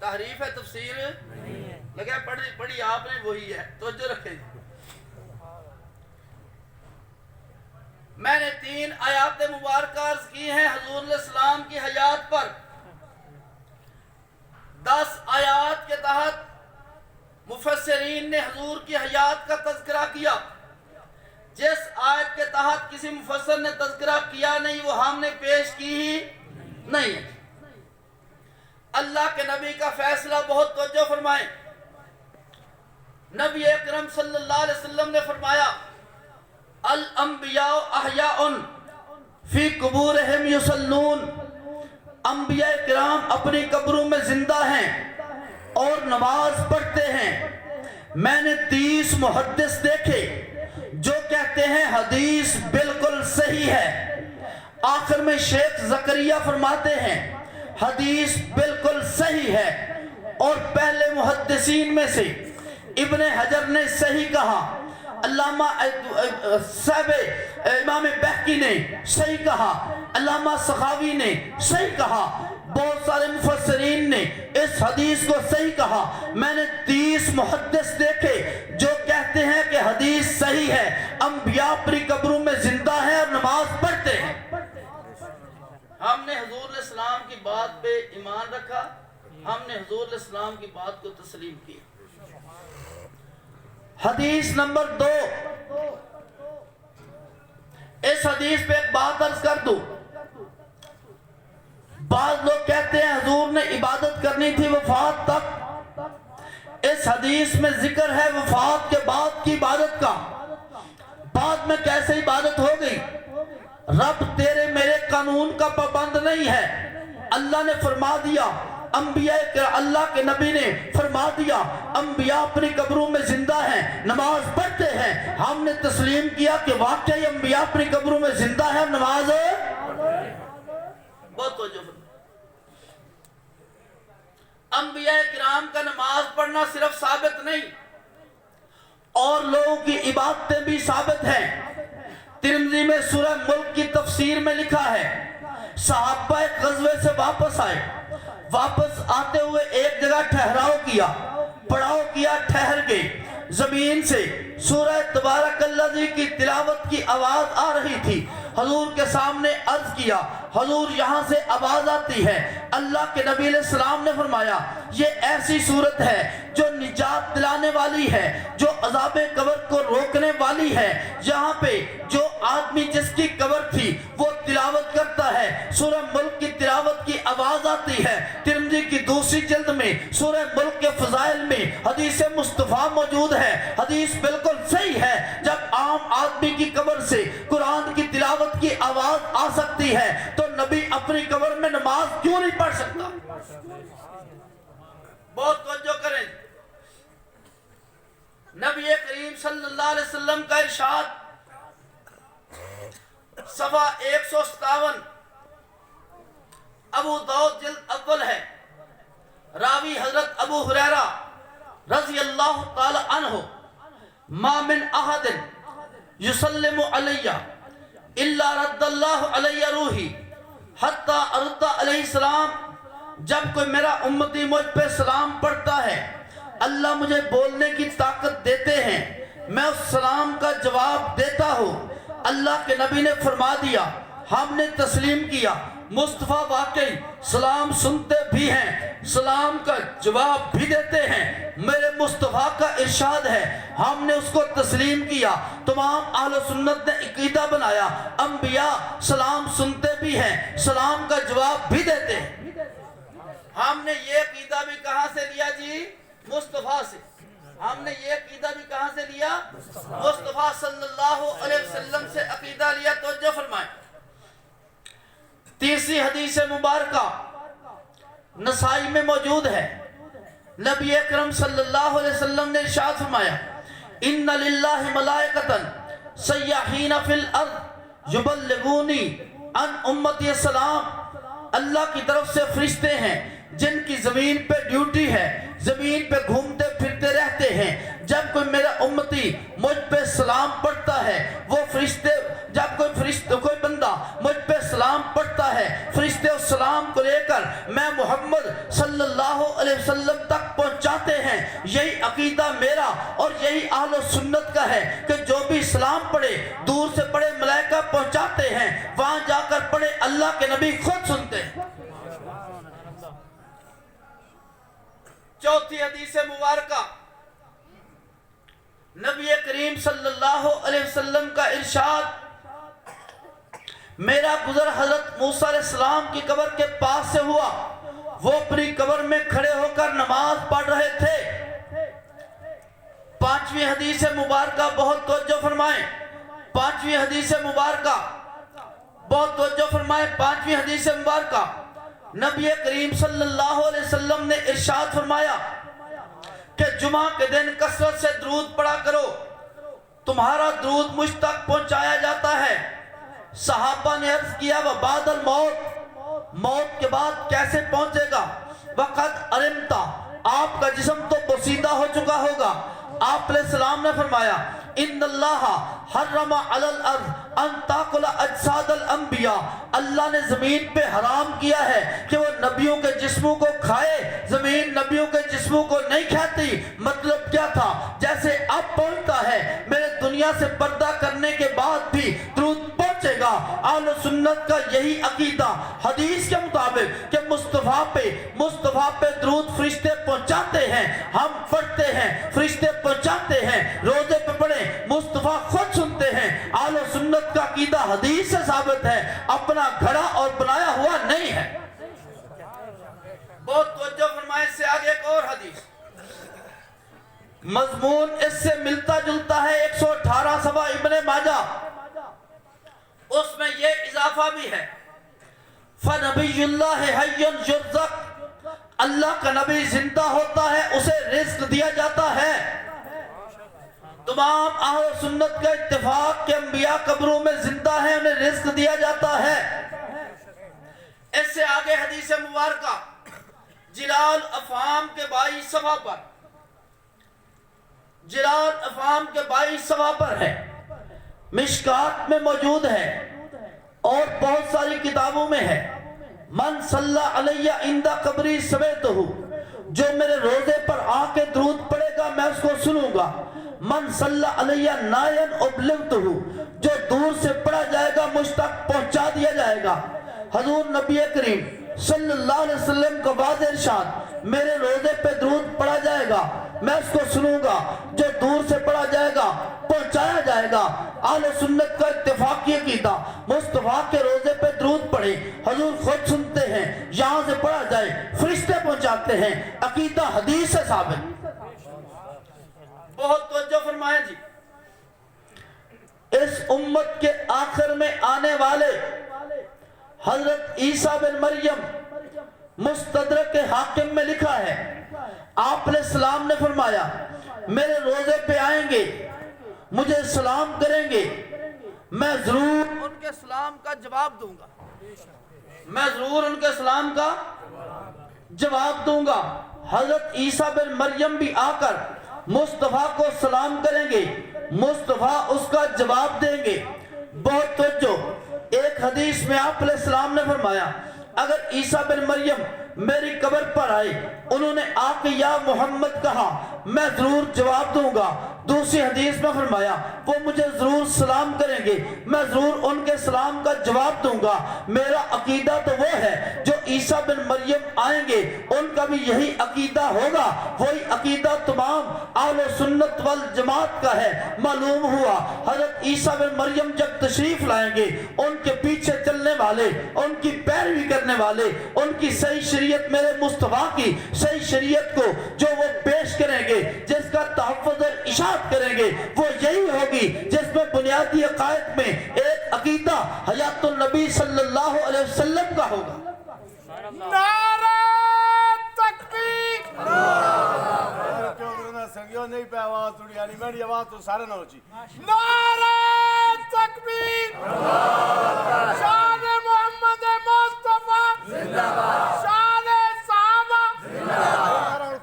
تحریف ہے تفسیر لگا پڑھی آپ نے وہی ہے، توجہ رکھیں۔ میں نے 3 آیات مبارکہ عرض کی ہیں حضور علیہ السلام کی حیات پر، 10 آیات کے تحت مفسرین نے حضور کی حیات کا تذکرہ کیا۔ جس آیت کے تحت کسی مفسر نے تذکرہ کیا نہیں وہ ہم نے پیش کی ہی نہیں۔ اللہ کے نبی کا فیصلہ بہت توجہ فرمائیں، نبی اکرم صلی اللہ علیہ وسلم نے فرمایا الانبیاء احیاء فی قبورہم یصلون، انبیاء کرام اپنی قبروں میں زندہ ہیں اور نماز پڑھتے ہیں۔ میں نے 30 محدث دیکھے جو کہتے ہیں حدیث بالکل صحیح ہے، آخر میں شیخ زکریا فرماتے ہیں حدیث بالکل صحیح ہے، اور پہلے محدثین میں سے ابن حجر نے صحیح کہا، علامہ صاحب امام بہقی نے صحیح کہا، علامہ سخاوی نے صحیح کہا، بہت سارے مفسرین نے اس حدیث کو صحیح کہا۔ میں نے 30 محدث دیکھے جو کہتے ہیں کہ حدیث صحیح ہے، انبیاء اپنی قبروں میں زندہ ہیں اور نماز پڑھتے ہیں۔ ہم نے حضور علیہ السلام کی بات پہ ایمان رکھا، ہم نے حضور علیہ السلام کی بات کو تسلیم کی۔ حدیث نمبر 2، اس حدیث پہ ایک بات عرض کر دوں، بعض لوگ کہتے ہیں حضور نے عبادت کرنی تھی وفات تک، اس حدیث میں ذکر ہے وفات کے بعد کی عبادت کا، بعد میں کیسے عبادت ہو گئی؟ رب تیرے میرے قانون کا پابند نہیں ہے، اللہ نے فرما دیا، انبیاء اللہ کے نبی نے فرما دیا انبیاء اپنی قبروں میں زندہ ہیں، نماز پڑھتے ہیں، ہم نے تسلیم کیا کہ واقعی انبیاء اپنی قبروں میں زندہ ہیں، نماز بہت توجہ فرمائیں۔ انبیاء کرام کا نماز پڑھنا صرف ثابت نہیں، اور لوگوں کی عبادتیں بھی ثابت ہیں۔ ترمذی میں سورہ ملک کی تفسیر میں لکھا ہے صحابہ ایک غزوے سے واپس آئے، واپس آتے ہوئے ایک جگہ ٹھہراؤ کیا، پڑاؤ کیا، ٹھہر گئے، زمین سے سورہ تبارک الذی کی تلاوت کی آواز آ رہی تھی، حضور کے سامنے عرض کیا حضور یہاں سے آواز آتی ہے، اللہ کے نبی علیہ السلام نے فرمایا یہ ایسی صورت ہے جو نجات دلانے والی ہے، جو عذاب قبر کو روکنے والی ہے، یہاں پہ جو آدمی جس کی قبر تھی وہ تلاوت کرتا ہے، سورہ ملک کی تلاوت کی آواز آتی ہے۔ ترمذی کی دوسری جلد میں سورہ ملک کے فضائل میں حدیث مصطفیٰ موجود ہے، حدیث بالکل صحیح ہے، جب عام آدمی کی قبر سے قرآن کی تلاوت کی آواز آ سکتی ہے تو نبی اپنی قبر میں نماز کیوں نہیں پڑھ سکتا؟ بہت توجہ کریں، نبی کریم صلی اللہ علیہ وسلم کا ارشاد صفحہ 157 ابو داؤد جلد اول ہے، راوی حضرت ابو ہریرہ رضی اللہ تعالی عنہ، ما من احد یسلم علی الا رد اللہ علی روحی حتی ارد علیہ السلام، جب کوئی میرا امتی مجھ پہ سلام پڑھتا ہے اللہ مجھے بولنے کی طاقت دیتے ہیں، میں اس سلام کا جواب دیتا ہوں۔ اللہ کے نبی نے فرما دیا، ہم نے تسلیم کیا مصطفیٰ واقعی سلام سنتے بھی ہیں، سلام کا جواب بھی دیتے ہیں، میرے مصطفیٰ کا ارشاد ہے، ہم نے اس کو تسلیم کیا۔ تمام اہل سنت نے عقیدہ بنایا انبیاء سلام سنتے بھی ہیں، سلام کا جواب بھی دیتے ہیں۔ ہم نے یہ عقیدہ بھی کہاں سے لیا جی؟ مصطفیٰ سے۔ ہم نے یہ عقیدہ بھی کہاں سے لیا؟ مصطفیٰ صلی اللہ علیہ وسلم سے عقیدہ لیا۔ توجہ فرمائیں، تیسری حدیث مبارکہ نسائی میں موجود ہے، نبی اکرم صلی اللہ علیہ وسلم نے ارشاد فرمایا ان للہ ملائکۃ سیاحین فی الارض یبلغونی ان امتی السلام، اللہ کی طرف سے فرشتے ہیں جن کی زمین پہ ڈیوٹی ہے، زمین پہ گھومتے پھرتے رہتے ہیں، جب کوئی میرا امتی مجھ پہ سلام پڑھتا ہے وہ فرشتے، جب کوئی بندہ مجھ پہ سلام پڑھتا ہے فرشتے اس سلام کو لے کر میں محمد صلی اللہ علیہ وسلم تک پہنچاتے ہیں۔ یہی عقیدہ میرا اور یہی اہل سنت کا ہے کہ جو بھی سلام پڑھے دور سے پڑھے ملائکہ پہنچاتے ہیں، وہاں جا کر پڑھے اللہ کے نبی خود سنتے ہیں۔ چوتھی حدیث مبارکہ نبی کریم صلی اللہ علیہ وسلم کا ارشاد، میرا گزر حضرت موسیٰ علیہ السلام کی قبر کے پاس سے ہوا، وہ اپنی قبر میں کھڑے ہو کر نماز پڑھ رہے تھے۔ پانچویں حدیث مبارکہ بہت توجہ فرمائیں، پانچویں حدیث مبارکہ بہت توجہ فرمائیں، پانچویں حدیث مبارکہ نبی کریم صلی اللہ علیہ وسلم نے ارشاد فرمایا کہ جمعہ کے دن کثرت سے درود پڑھا کرو، تمہارا درود مجھ تک پہنچایا جاتا ہے۔ صحابہ نے عرض کیا وبعد الموت، موت کے بعد کیسے پہنچے گا؟ وقد علمتا، آپ کا جسم تو بوسیدہ ہو چکا ہوگا۔ آپ علیہ السلام نے فرمایا ان اللہ حرم علی الارض ان تاکل اجساد الانبیاء، اللہ نے زمین پہ حرام کیا ہے کہ وہ نبیوں کے جسموں کو کھائے، زمین نبیوں کے جسموں کو نہیں کھاتی۔ مطلب کیا تھا؟ جیسے اب پہنچتا ہے میرے دنیا سے پردہ کرنے کے بعد بھی درود پہنچے گا۔ اہل سنت کا یہی عقیدہ حدیث کے مطابق کہ مصطفیٰ پہ درود فرشتے پہنچاتے ہیں، ہم پڑھتے ہیں، فرشتے پہنچاتے ہیں، روزے پہ پڑھیں مصطفیٰ خود سنتے ہیں۔ اہل سنت کا عقیدہ حدیث سے ثابت ہے، اپنا گھڑا اور بنایا ہوا نہیں ہے۔ بہت توجہ فرمائیں، اس سے آگے ایک اور حدیث مضمون اس سے ملتا جلتا ہے، 118 صفحہ ابن ماجہ، اس میں یہ اضافہ بھی ہے، فَنَبِيُّ اللَّهِ حَيٌّ يُرْزَقُ، اللہ کا نبی زندہ ہوتا ہے، اسے رزق دیا جاتا ہے۔ تمام اہل سنت کا اتفاق کہ انبیاء قبروں میں زندہ ہیں، انہیں رزق دیا جاتا ہے۔ اس سے آگے حدیث مبارکہ جلال افہام کے 22 صفحہ پر، جلال افہام کے 22 صفحہ پر ہے، مشکات میں موجود ہے اور بہت ساری کتابوں میں ہے۔ من صلی علیہ عند قبری سمیتہ، جو میرے روزے پر آ کے درود پڑے گا میں اس کو سنوں گا۔ من صلی علیہ نائن ابلغتہ، جو دور سے پڑھا جائے گا مجھ تک پہنچا دیا جائے گا۔ حضور نبی کریم صلی اللہ علیہ وسلم کا واضح ارشاد، میرے روزے پہ درود پڑھا جائے گا میں اس کو سنوں گا، جو دور سے پڑھا جائے گا پہنچایا جائے گا۔ اہل سنت کا اتفاقی عقیدہ، مصطفیٰ کے روزے پہ درود پڑھے، حضور خود سنتے ہیں، یہاں سے پڑھا جائے فرشتے پہنچاتے ہیں، عقیدہ حدیث سے ثابت۔ بہت توجہ فرمائیں جی، اس امت کے آخر میں آنے والے حضرت عیسیٰ بن مریم، مستدرک حاکم میں لکھا ہے، آپ علیہ السلام نے فرمایا میرے روزے پہ آئیں گے، مجھے سلام کریں گے، میں ضرور ان کے سلام کا جواب دوں گا، میں ضرور ان کے سلام کا جواب دوں گا۔ حضرت عیسیٰ بن مریم بھی آ کر مصطفیٰ کو سلام کریں گے، مصطفیٰ اس کا جواب دیں گے۔ بہت توجہ، ایک حدیث میں آپ علیہ السلام نے فرمایا اگر عیسیٰ بن مریم میری قبر پر آئے، انہوں نے آ کے یا محمد کہا، میں ضرور جواب دوں گا۔ دوسری حدیث میں فرمایا وہ مجھے ضرور سلام کریں گے، میں ضرور ان کے سلام کا جواب دوں گا۔ میرا عقیدہ تو وہ ہے جو عیسیٰ بن مریم آئیں گے ان کا بھی یہی عقیدہ ہوگا، وہی عقیدہ تمام اہل سنت والجماعت کا ہے۔ معلوم ہوا حضرت عیسیٰ بن مریم جب تشریف لائیں گے، ان کے پیچھے چلنے والے، ان کی پیروی کرنے والے، ان کی صحیح شریعت، میرے مصطفیٰ کی صحیح شریعت کو جو وہ پیش کریں گے، جس کا تحفظ اور اشاعت کریں گے، وہ یہی ہوگی جس میں بنیادی عقائد میں ایک عقیدہ حیات النبی صلی اللہ علیہ وسلم کا ہوگا۔ نعرہ تکبیر، سنگیوں نہیں پہ آواز توڑی، یعنی میری آواز تو سارے نہ ہو چی۔ نعرہ تکبیر، شان محمد مصطفیٰ زندہ باد، شان صحابہ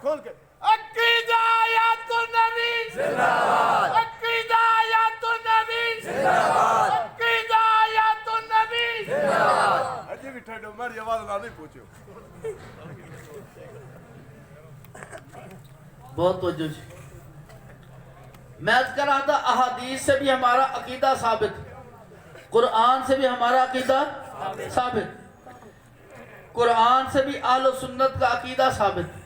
کھول کے عقیدہ حیات النبی زندہ باد، عقیدہ حیات النبی زندہ باد، عقیدہ حیات النبی زندہ باد۔ اجی بھی ٹھڑو، میری آواز نہ نہیں پوچھو۔ بہت توجہ جی، میں عرض کر رہا تھا احادیث سے بھی ہمارا عقیدہ ثابت، قرآن سے بھی ہمارا عقیدہ ثابت، قرآن سے بھی اہل سنت کا عقیدہ ثابت،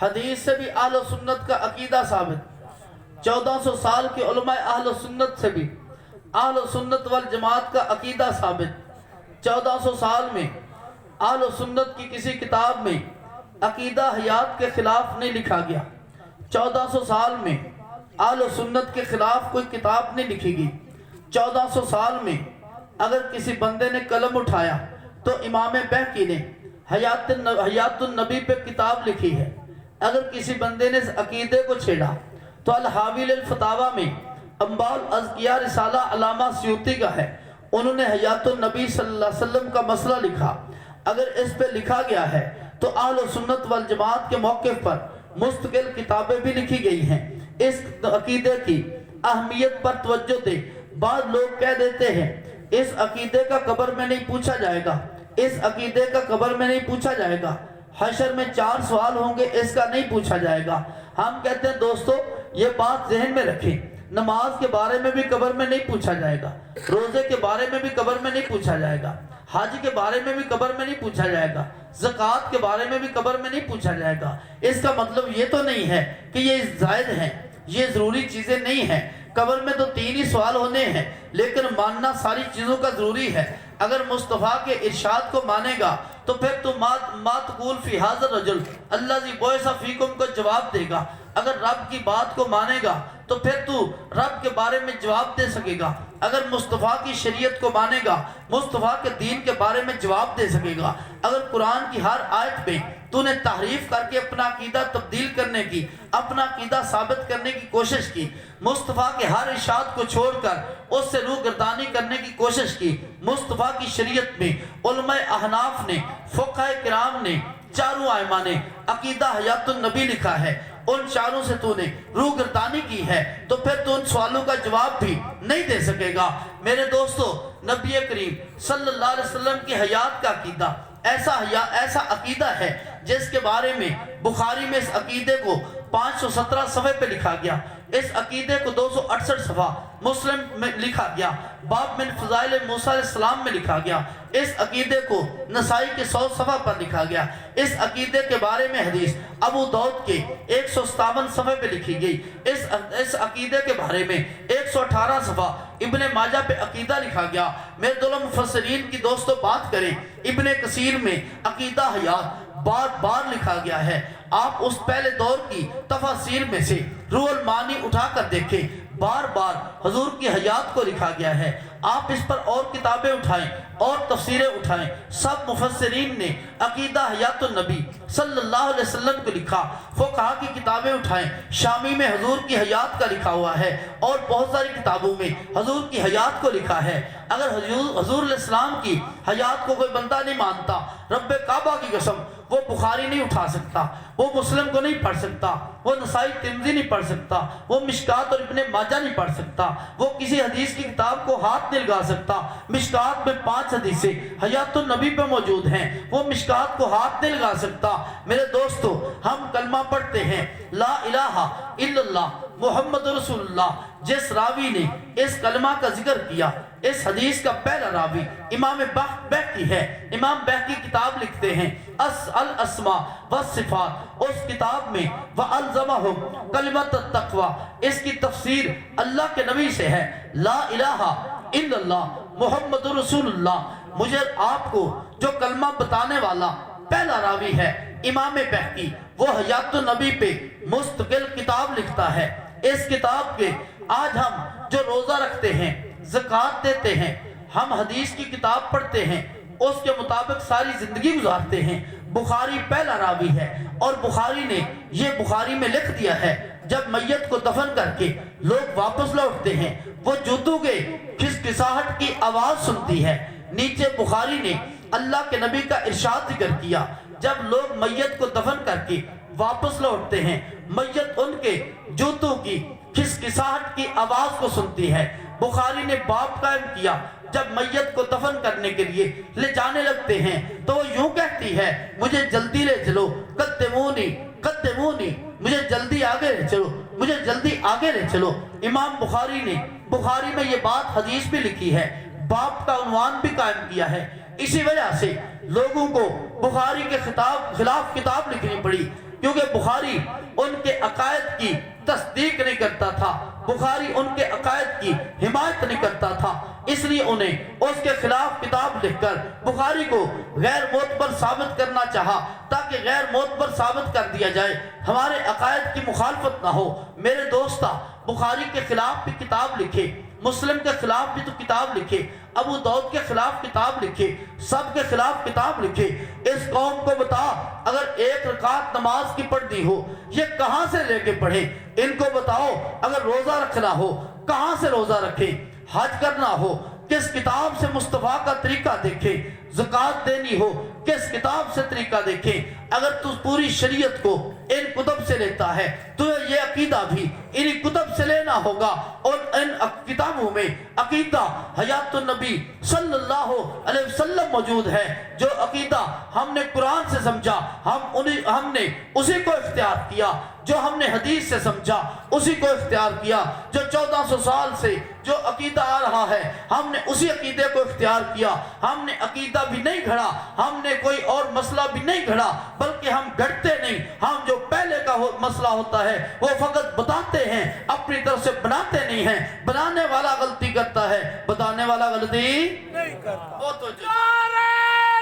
حدیث سے بھی اہل سنت کا عقیدہ ثابت، 1400 سال کے علماء اہل سنت سے بھی اہل سنت والجماعت کا عقیدہ ثابت۔ 1400 سال میں اہل سنت کی کسی کتاب میں عقیدہ حیات کے خلاف نہیں لکھا گیا، 1400 سال میں اہل سنت کے خلاف کوئی کتاب نہیں لکھی گئی۔ 1400 سال میں اگر کسی بندے نے قلم اٹھایا تو امام بہقی نے حیات النبی پہ کتاب لکھی ہے۔ اگر کسی بندے نے اس عقیدے کو چھیڑا تو الحاوی للفتاوی میں انباء الازکیاء رسالہ علامہ سیوطی کا ہے، انہوں نے حیات النبی صلی اللہ علیہ وسلم کا مسئلہ لکھا۔ اگر اس پہ لکھا گیا ہے تو اہل سنت والجماعت کے موقف پر مستقل کتابیں بھی لکھی گئی ہیں۔ اس عقیدے کی اہمیت پر توجہ دے۔ بعض لوگ کہہ دیتے ہیں اس عقیدے کا قبر میں نہیں پوچھا جائے گا، اس عقیدے کا قبر میں نہیں پوچھا جائے گا، حشر میں 4 سوال ہوں گے، اس کا نہیں پوچھا جائے گا۔ ہم کہتے ہیں دوستو یہ بات ذہن میں رکھیں، نماز کے بارے میں بھی قبر میں نہیں پوچھا جائے گا، روزے کے بارے میں بھی قبر میں نہیں پوچھا جائے گا، حج کے بارے میں بھی قبر میں نہیں پوچھا جائے گا، زکوٰۃ کے بارے میں بھی قبر میں نہیں پوچھا جائے گا۔ اس کا مطلب یہ تو نہیں ہے کہ یہ زائد ہیں، یہ ضروری چیزیں نہیں ہیں۔ قبر میں تو 3 ہی سوال ہونے ہیں، لیکن ماننا ساری چیزوں کا ضروری ہے۔ اگر مصطفیٰ کے ارشاد کو مانے گا تو پھر تو مات قول فی حاضر رجل اللہ زی بوئسا فیکم کو جواب دے گا۔ اگر رب کی بات کو مانے گا تو پھر تو رب کے بارے میں جواب دے سکے گا۔ اگر مصطفیٰ کی شریعت کو مانے گا مصطفیٰ کے دین کے بارے میں جواب دے سکے گا۔ اگر قرآن کی ہر آیت میں تو نے تحریف کر کے اپنا عقیدہ تبدیل کرنے کی، اپنا عقیدہ ثابت کرنے کی کوشش کی، مصطفیٰ کے ہر ارشاد کو چھوڑ کر اس سے روگردانی کرنے کی کوشش کی، مصطفیٰ کی شریعت میں علماء احناف نے، فقہ کرام نے، چاروں ائمہ نے عقیدہ حیات النبی لکھا ہے، ان چاروں سے تو نے روگردانی کی ہے، تو پھر تو ان سوالوں کا جواب بھی نہیں دے سکے گا۔ میرے دوستو، نبی کریم صلی اللہ علیہ وسلم کی حیات کا عقیدہ ایسا عقیدہ ہے جس کے بارے میں بخاری میں اس عقیدے کو 517 صفحے پہ لکھا گیا، اس عقیدے کو 268 صفحہ مسلم میں لکھا گیا، باب من فضائل موسیٰ علیہ السلام میں لکھا گیا، اس عقیدے کو نسائی کے 100 صفحہ پر لکھا گیا، اس عقیدے کے بارے میں حدیث ابو داؤد کے 157 صفحے پہ لکھی گئی، اس عقیدے کے بارے میں 118 صفحہ ابن ماجہ پہ عقیدہ لکھا گیا۔ میرے دونوں مفسرین کی دوستو بات کریں، ابن کثیر میں عقیدہ حیات بار بار لکھا گیا ہے۔ آپ اس پہلے دور کی تفاسیر میں سے روح المعانی اٹھا کر دیکھیں، بار بار حضور کی حیات کو لکھا گیا ہے۔ آپ اس پر اور کتابیں اٹھائیں اور تفسیریں اٹھائیں، سب مفسرین نے عقیدہ حیات النبی صلی اللہ علیہ وسلم کو لکھا۔ فقہا کی کتابیں اٹھائیں، شامی میں حضور کی حیات کا لکھا ہوا ہے اور بہت ساری کتابوں میں حضور کی حیات کو لکھا ہے۔ اگر حضور علیہ السلام کی حیات کو کوئی بندہ نہیں مانتا، رب کعبہ کی قسم وہ بخاری نہیں اٹھا سکتا، وہ مسلم کو نہیں پڑھ سکتا، وہ نسائی ترمذی نہیں پڑھ سکتا، وہ مشکات اور ابن ماجہ نہیں پڑھ سکتا، وہ کسی حدیث کی کتاب کو ہاتھ نہیں لگا سکتا۔ مشکات میں 5 حدیثیں حیات النبی پہ موجود ہیں، وہ مشکات کو ہاتھ نہیں لگا سکتا۔ میرے دوستو، ہم کلمہ پڑھتے ہیں لا الہ الا اللہ محمد رسول اللہ، جس راوی نے اس کلمہ کا ذکر کیا، اس حدیث کا پہلا راوی امام بہقی ہے۔ امام بہقی کتاب لکھتے ہیں الاسماء والصفات، اس کتاب میں وَأَلْزَمَهُمْ كَلِمَةَ التَّقْوَى، اس کی تفسیر اللہ کے نبی سے ہے، لا الہ الا اللہ محمد رسول اللہ۔ مجھے آپ کو جو کلمہ بتانے والا پہلا راوی ہے امام بہقی، وہ حیات النبی پہ مستقل کتاب لکھتا ہے۔ اس کتاب کے آج ہم جو روزہ رکھتے ہیں، زکوٰۃ دیتے ہیں، ہم حدیث کی کتاب پڑھتے ہیں، اس کے مطابق ساری زندگی گزارتے ہیں، بخاری پہلا راوی ہے، اور بخاری نے یہ بخاری میں لکھ دیا ہے جب میت کو دفن کر کے لوگ واپس لوٹتے ہیں، وہ جوتوں کے کھسکساہٹ کی آواز سنتی ہے۔ نیچے بخاری نے اللہ کے نبی کا ارشاد ذکر کیا، جب لوگ میت کو دفن کر کے واپس لوٹتے ہیں، میت ان کے جوتوں کی کھسکساہٹ کی آواز کو سنتی ہے۔ بخاری نے باب قائم کیا، جب میت کو دفن کرنے کے لیے لے جانے لگتے ہیں تو وہ یوں کہتی ہے، مجھے جلدی لے چلو، قدمونی قدمونی، مجھے جلدی آگے لے چلو، مجھے جلدی آگے لے چلو۔ امام بخاری نے بخاری میں یہ بات حدیث بھی لکھی ہے، باب کا عنوان بھی قائم کیا ہے۔ اسی وجہ سے لوگوں کو بخاری کے خلاف کتاب لکھنی پڑی، کیونکہ بخاری ان کے عقائد کی تصدیق نہیں کرتا تھا، بخاری ان کے عقائد کی حمایت نہیں کرتا تھا، اس لیے انہیں اس کے خلاف کتاب لکھ کر بخاری کو غیر معتبر ثابت کرنا چاہا، تاکہ غیر معتبر ثابت کر دیا جائے، ہمارے عقائد کی مخالفت نہ ہو۔ میرے دوستا، بخاری کے خلاف بھی کتاب لکھے، مسلم کے خلاف بھی تو کتاب لکھے، ابو داؤد کے خلاف کتاب لکھے، سب کے خلاف کتاب لکھے۔ اس قوم کو بتا، اگر 1 رکعت نماز کی پڑھنی ہو، یہ کہاں سے لے کے پڑھیں؟ ان کو بتاؤ، اگر روزہ رکھنا ہو کہاں سے روزہ رکھیں؟ حج کرنا ہو کس کتاب سے مصطفیٰ کا طریقہ دیکھیں؟ زکوٰۃ دینی ہو کس کتاب سے طریقہ دیکھیں؟ اگر تو پوری شریعت کو ان کتب سے لیتا ہے تو یہ عقیدہ بھی انہی کتب سے لینا ہوگا، اور ان کتابوں میں عقیدہ حیات النبی صلی اللہ علیہ وسلم موجود ہے۔ جو عقیدہ ہم نے قرآن سے سمجھا ہم نے اسی کو اختیار کیا، جو ہم نے حدیث سے سمجھا اسی کو اختیار کیا، جو 1400 سال سے جو عقیدہ آ رہا ہے ہم نے اسی عقیدے کو اختیار کیا۔ ہم نے عقیدہ بھی نہیں گھڑا، ہم نے کوئی اور مسئلہ بھی نہیں گھڑا، بلکہ ہم گھڑتے نہیں، ہم جو پہلے کا مسئلہ ہوتا ہے وہ فقط بتاتے ہیں، اپنی طرف سے بناتے نہیں ہیں۔ بنانے والا غلطی کرتا ہے، بتانے والا غلطی نہیں کرتا۔ نعرہ